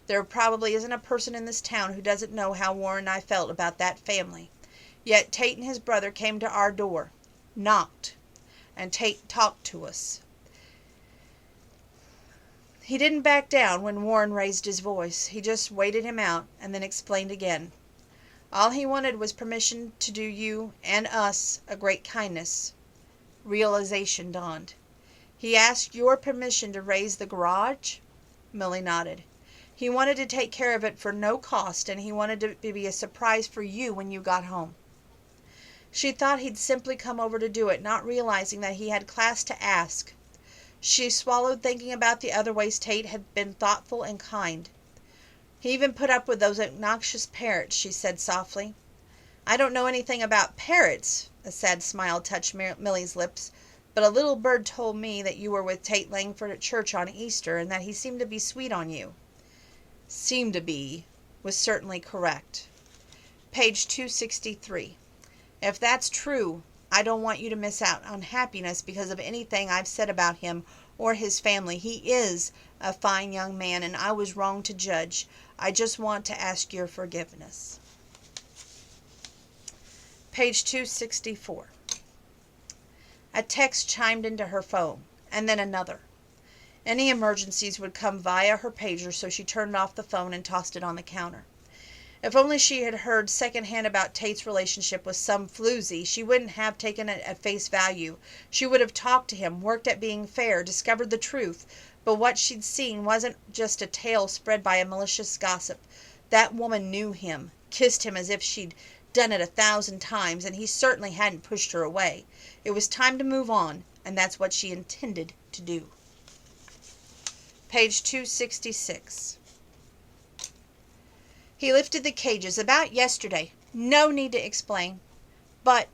there probably isn't a person in this town who doesn't know how Warren and I felt about that family. Yet Tate and his brother came to our door, knocked, and Tate talked to us. He didn't back down when Warren raised his voice. He just waited him out and then explained again. All he wanted was permission to do you and us a great kindness. Realization dawned. He asked your permission to raise the garage? Millie nodded. He wanted to take care of it for no cost, and he wanted it to be a surprise for you when you got home. She thought he'd simply come over to do it, not realizing that he had class to ask. She swallowed, thinking about the other ways Tate had been thoughtful and kind. He even put up with those obnoxious parrots, she said softly. I don't know anything about parrots, a sad smile touched Millie's lips, but a little bird told me that you were with Tate Langford at church on Easter, and that he seemed to be sweet on you. Seemed to be was certainly correct. Page 263. If that's true, I don't want you to miss out on happiness because of anything I've said about him or his family. He is a fine young man, and I was wrong to judge. I just want to ask your forgiveness. Page 264. A text chimed into her phone, and then another. Any emergencies would come via her pager, so she turned off the phone and tossed it on the counter. If only she had heard secondhand about Tate's relationship with some floozy, she wouldn't have taken it at face value. She would have talked to him, worked at being fair, discovered the truth. But what she'd seen wasn't just a tale spread by a malicious gossip. That woman knew him, kissed him as if she'd done it 1,000 times, and he certainly hadn't pushed her away. It was time to move on, and that's what she intended to do. Page 266. He lifted the cages about yesterday. No need to explain. But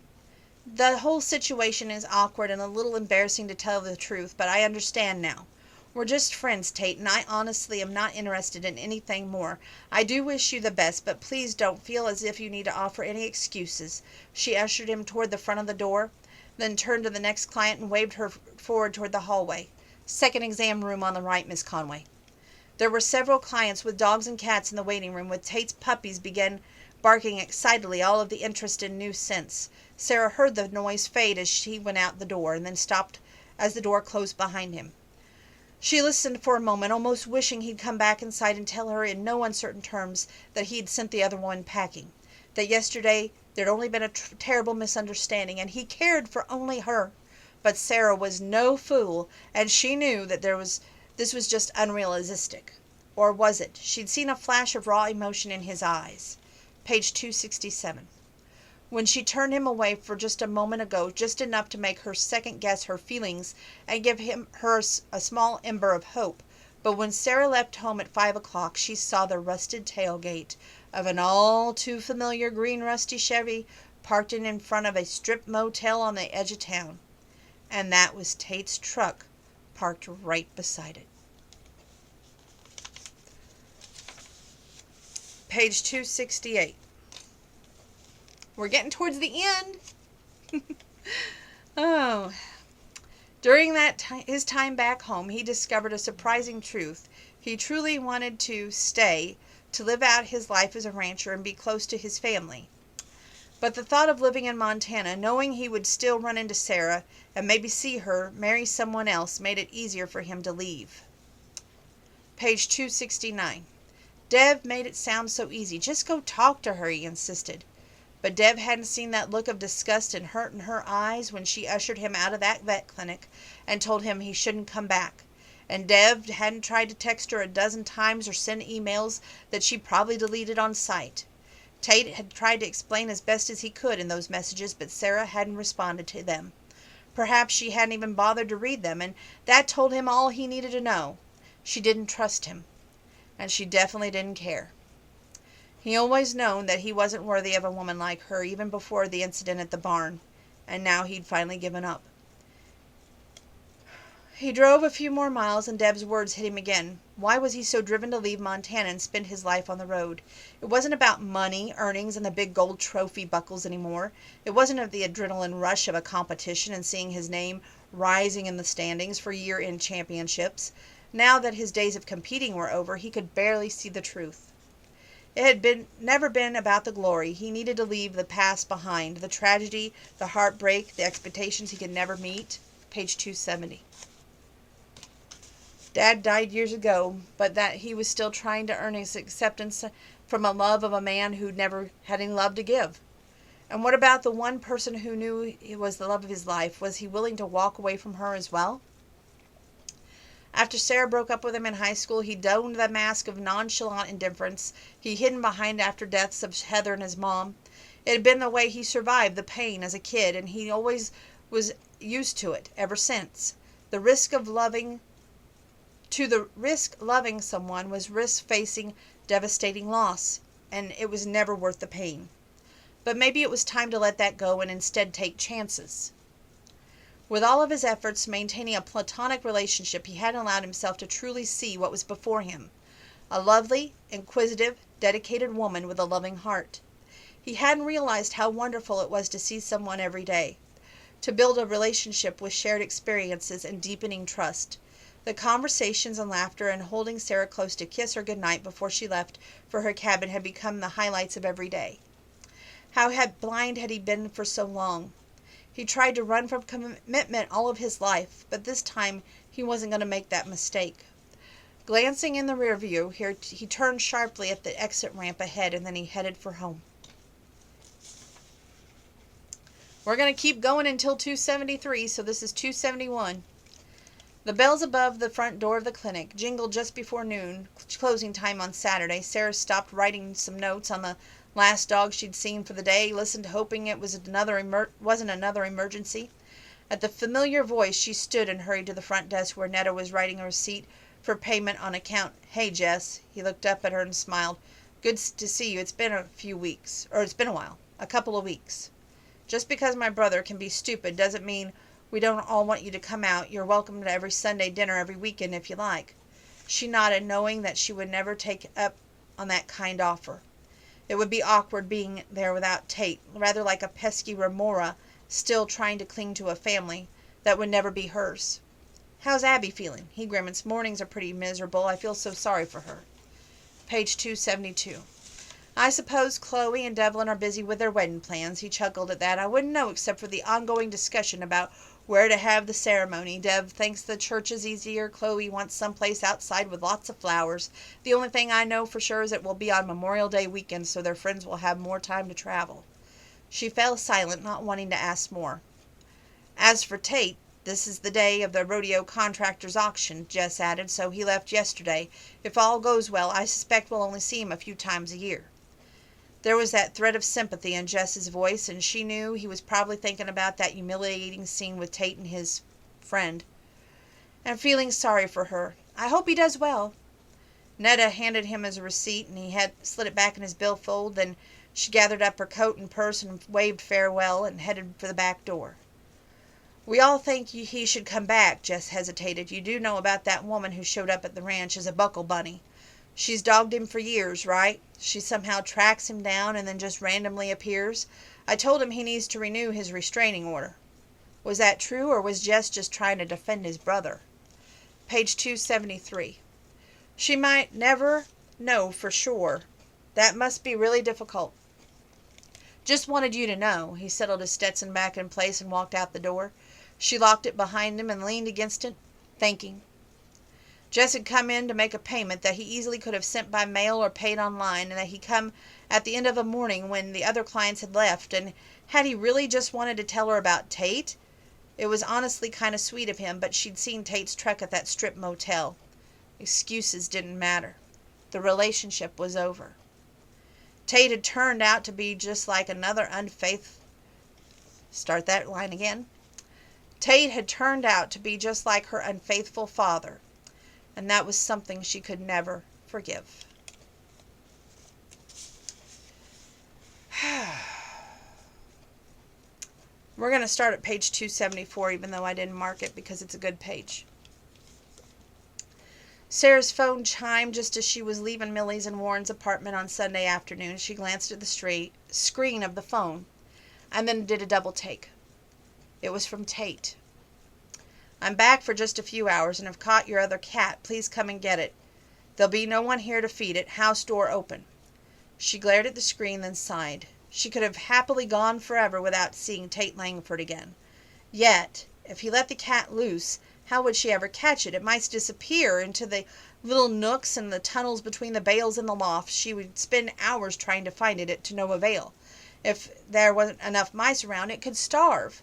the whole situation is awkward and a little embarrassing to tell the truth, but I understand now. We're just friends, Tate, and I honestly am not interested in anything more. I do wish you the best, but please don't feel as if you need to offer any excuses. She ushered him toward the front of the door, then turned to the next client and waved her forward toward the hallway. Second exam room on the right, Miss Conway. There were several clients with dogs and cats in the waiting room. With Tate's puppies began barking excitedly, all of the interest in new scents. Sarah heard the noise fade as she went out the door, and then stopped as the door closed behind him. She listened for a moment, almost wishing he'd come back inside and tell her in no uncertain terms that he'd sent the other one packing, that yesterday there'd only been a terrible misunderstanding, and he cared for only her. But Sarah was no fool, and she knew that this was just unrealistic. Or was it? She'd seen a flash of raw emotion in his eyes. Page 267. When she turned him away for just a moment ago, just enough to make her second guess her feelings and give her a small ember of hope, but when Sarah left home at 5 o'clock, she saw the rusted tailgate of an all too familiar green rusty Chevy parked in front of a strip motel on the edge of town. And that was Tate's truck parked right beside it. Page 268. We're getting towards the end. Oh. During his time back home, he discovered a surprising truth. He truly wanted to stay, to live out his life as a rancher and be close to his family. But the thought of living in Montana, knowing he would still run into Sarah and maybe see her marry someone else, made it easier for him to leave. Page 269. Dev made it sound so easy. Just go talk to her, he insisted. But Dev hadn't seen that look of disgust and hurt in her eyes when she ushered him out of that vet clinic and told him he shouldn't come back. And Dev hadn't tried to text her a dozen times or send emails that she probably deleted on sight. Tate had tried to explain as best as he could in those messages, but Sarah hadn't responded to them. Perhaps she hadn't even bothered to read them, and that told him all he needed to know. She didn't trust him, and she definitely didn't care. He always known that he wasn't worthy of a woman like her, even before the incident at the barn, and now he'd finally given up. He drove a few more miles, and Deb's words hit him again. Why was he so driven to leave Montana and spend his life on the road? It wasn't about money, earnings, and the big gold trophy buckles anymore. It wasn't of the adrenaline rush of a competition and seeing his name rising in the standings for year-end championships. Now that his days of competing were over, he could barely see the truth. It had never been about the glory. He needed to leave the past behind, the tragedy, the heartbreak, the expectations he could never meet. Page 270. Dad died years ago, but that he was still trying to earn his acceptance from a love of a man who never had any love to give. And what about the one person who knew it was the love of his life? Was he willing to walk away from her as well? After Sarah broke up with him in high school, he donned the mask of nonchalant indifference he hidden behind after deaths of Heather and his mom. It had been the way he survived the pain as a kid, and he always was used to it ever since. The risk loving someone was risk facing devastating loss, and it was never worth the pain. But maybe it was time to let that go and instead take chances. With all of his efforts maintaining a platonic relationship, he hadn't allowed himself to truly see what was before him. A lovely, inquisitive, dedicated woman with a loving heart. He hadn't realized how wonderful it was to see someone every day, to build a relationship with shared experiences and deepening trust. The conversations and laughter and holding Sarah close to kiss her goodnight before she left for her cabin had become the highlights of every day. How blind had he been for so long? He tried to run from commitment all of his life, but this time he wasn't going to make that mistake. Glancing in the rear view, he turned sharply at the exit ramp ahead, and then he headed for home. We're going to keep going until 273, so this is 271. The bells above the front door of the clinic jingled just before noon, closing time on Saturday. Sarah stopped writing some notes on the last dog she'd seen for the day, listened hoping it wasn't another emergency. At the familiar voice, she stood and hurried to the front desk where Netta was writing a receipt for payment on account. "Hey, Jess." He looked up at her and smiled. "Good to see you. It's been a while. A couple of weeks. Just because my brother can be stupid doesn't mean we don't all want you to come out. You're welcome to every Sunday dinner every weekend if you like." She nodded, knowing that she would never take up on that kind offer. It would be awkward being there without Tate, rather like a pesky remora still trying to cling to a family that would never be hers. "How's Abby feeling?" He grimaced. "Mornings are pretty miserable. I feel so sorry for her." Page 272. "I suppose Chloe and Devlin are busy with their wedding plans." He chuckled at that. "I wouldn't know except for the ongoing discussion about where to have the ceremony. Dev thinks the church is easier. Chloe wants someplace outside with lots of flowers. The only thing I know for sure is it will be on Memorial Day weekend, so their friends will have more time to travel." She fell silent, not wanting to ask more. "As for Tate, this is the day of the rodeo contractor's auction," Jess added, "so he left yesterday. If all goes well, I suspect we'll only see him a few times a year." There was that thread of sympathy in Jess's voice, and she knew he was probably thinking about that humiliating scene with Tate and his friend, and feeling sorry for her. I hope he does well. Netta handed him his receipt, and he had slid it back in his billfold. Then she gathered up her coat and purse and waved farewell and headed for the back door. We all think he should come back, Jess hesitated. You do know about that woman who showed up at the ranch as a buckle bunny. She's dogged him for years, right? She somehow tracks him down and then just randomly appears. I told him he needs to renew his restraining order. Was that true, or was Jess just trying to defend his brother? Page 273. She might never know for sure. That must be really difficult. Just wanted you to know. He settled his Stetson back in place and walked out the door. She locked it behind him and leaned against it, thinking. Jess had come in to make a payment that he easily could have sent by mail or paid online, and that he come at the end of a morning when the other clients had left. And had he really just wanted to tell her about Tate? It was honestly kind of sweet of him, but she'd seen Tate's truck at that strip motel. Excuses didn't matter. The relationship was over. Tate had turned out to be just like another Start that line again. Tate had turned out to be just like her unfaithful father, and that was something she could never forgive. We're going to start at page 274, even though I didn't mark it because it's a good page. Sarah's phone chimed just as she was leaving Millie's and Warren's apartment on Sunday afternoon. She glanced at the screen of the phone and then did a double take. It was from Tate. I'm back for just a few hours and have caught your other cat. Please come and get it. There'll be no one here to feed it. House door open. She glared at the screen, then sighed. She could have happily gone forever without seeing Tate Langford again. Yet, if he let the cat loose, how would she ever catch it? It might disappear into the little nooks and the tunnels between the bales and the loft. She would spend hours trying to find it to no avail. If there wasn't enough mice around, it could starve.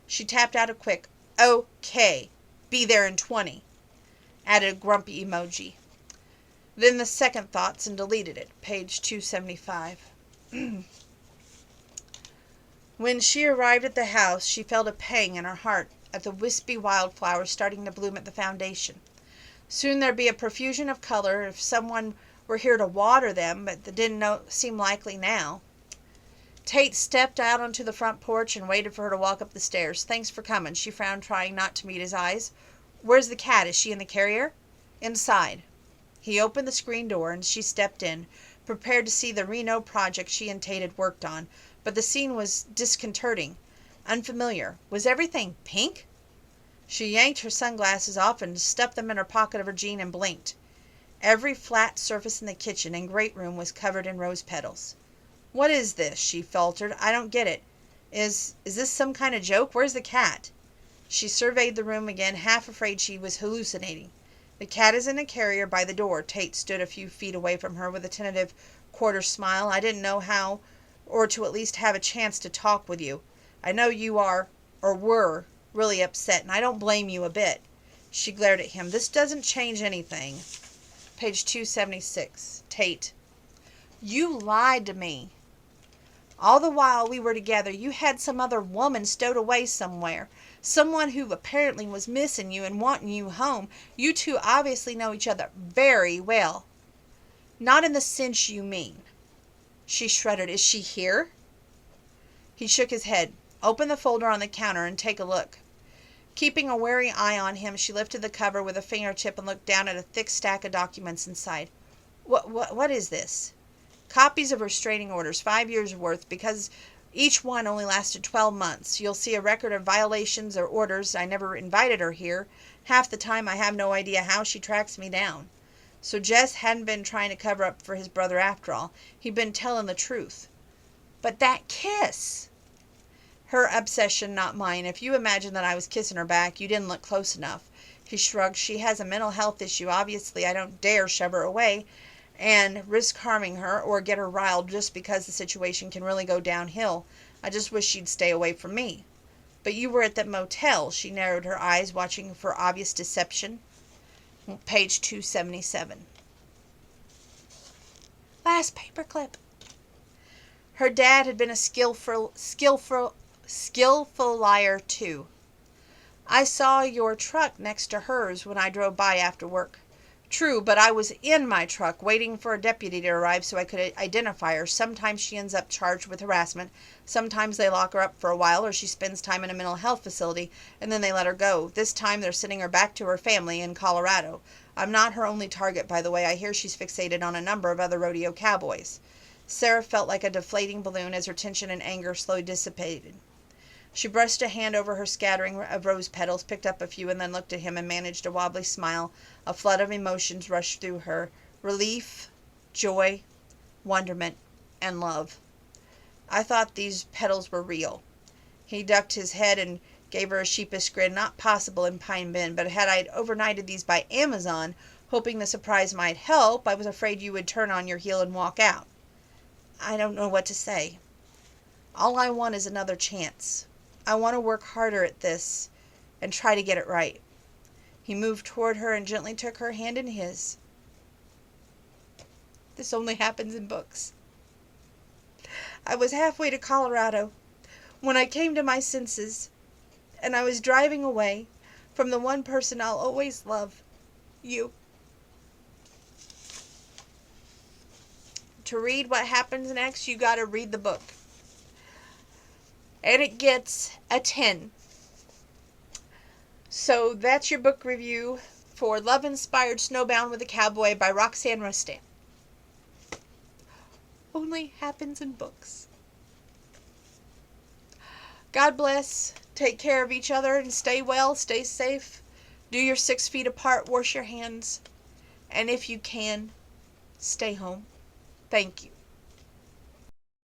She tapped out a quick, "Okay, be there in 20. Added a grumpy emoji. Then the second thoughts and deleted it. Page 275. When she arrived at the house, she felt a pang in her heart at the wispy wildflowers starting to bloom at the foundation. Soon there'd be a profusion of color if someone were here to water them, but that didn't seem likely now. Tate stepped out onto the front porch and waited for her to walk up the stairs. Thanks for coming, she frowned, trying not to meet his eyes. Where's the cat? Is she in the carrier? Inside. He opened the screen door and she stepped in, prepared to see the Reno project she and Tate had worked on, but the scene was disconcerting, unfamiliar. Was everything pink? She yanked her sunglasses off and stuffed them in her pocket of her jean and blinked. Every flat surface in the kitchen and great room was covered in rose petals. What is this? She faltered. I don't get it. Is this some kind of joke? Where's the cat? She surveyed the room again, half afraid she was hallucinating. The cat is in a carrier by the door. Tate stood a few feet away from her with a tentative quarter smile. I didn't know how, or to at least have a chance to talk with you. I know you are, or were, really upset, and I don't blame you a bit. She glared at him. This doesn't change anything. Page 276. Tate. You lied to me. All the while we were together, you had some other woman stowed away somewhere. Someone who apparently was missing you and wanting you home. You two obviously know each other very well. Not in the sense you mean. She shuddered. Is she here? He shook his head. Open the folder on the counter and take a look. Keeping a wary eye on him, she lifted the cover with a fingertip and looked down at a thick stack of documents inside. What is this? Copies of restraining orders, 5 years' worth, because each one only lasted 12 months. You'll see a record of violations or orders. I never invited her here. Half the time I have no idea how she tracks me down. So Jess hadn't been trying to cover up for his brother after all. He'd been telling the truth. But that kiss! Her obsession, not mine. If you imagine that I was kissing her back, you didn't look close enough. He shrugged. She has a mental health issue. Obviously, I don't dare shove her away and risk harming her or get her riled just because the situation can really go downhill. I just wish she'd stay away from me. But you were at that motel. She narrowed her eyes, watching for obvious deception. Page 277. Last paperclip. Her dad had been a skillful liar too. I saw your truck next to hers when I drove by after work. True, but I was in my truck waiting for a deputy to arrive so I could identify her. Sometimes she ends up charged with harassment. Sometimes they lock her up for a while or she spends time in a mental health facility and then they let her go. This time they're sending her back to her family in Colorado. I'm not her only target, by the way. I hear she's fixated on a number of other rodeo cowboys. Sarah felt like a deflating balloon as her tension and anger slowly dissipated. She brushed a hand over her scattering of rose petals, picked up a few, and then looked at him and managed a wobbly smile. A flood of emotions rushed through her. Relief, joy, wonderment, and love. I thought these petals were real. He ducked his head and gave her a sheepish grin. Not possible in Pine Bend, but had I overnighted these by Amazon, hoping the surprise might help, I was afraid you would turn on your heel and walk out. I don't know what to say. All I want is another chance. I want to work harder at this and try to get it right. He moved toward her and gently took her hand in his. This only happens in books. I was halfway to Colorado when I came to my senses, and I was driving away from the one person I'll always love, you. To read what happens next, you gotta read the book. And it gets a 10. So that's your book review for Love-Inspired Snowbound with a Cowboy by Roxanne Rustand. Only happens in books. God bless. Take care of each other and stay well, stay safe. Do your 6 feet apart, wash your hands. And if you can, stay home. Thank you.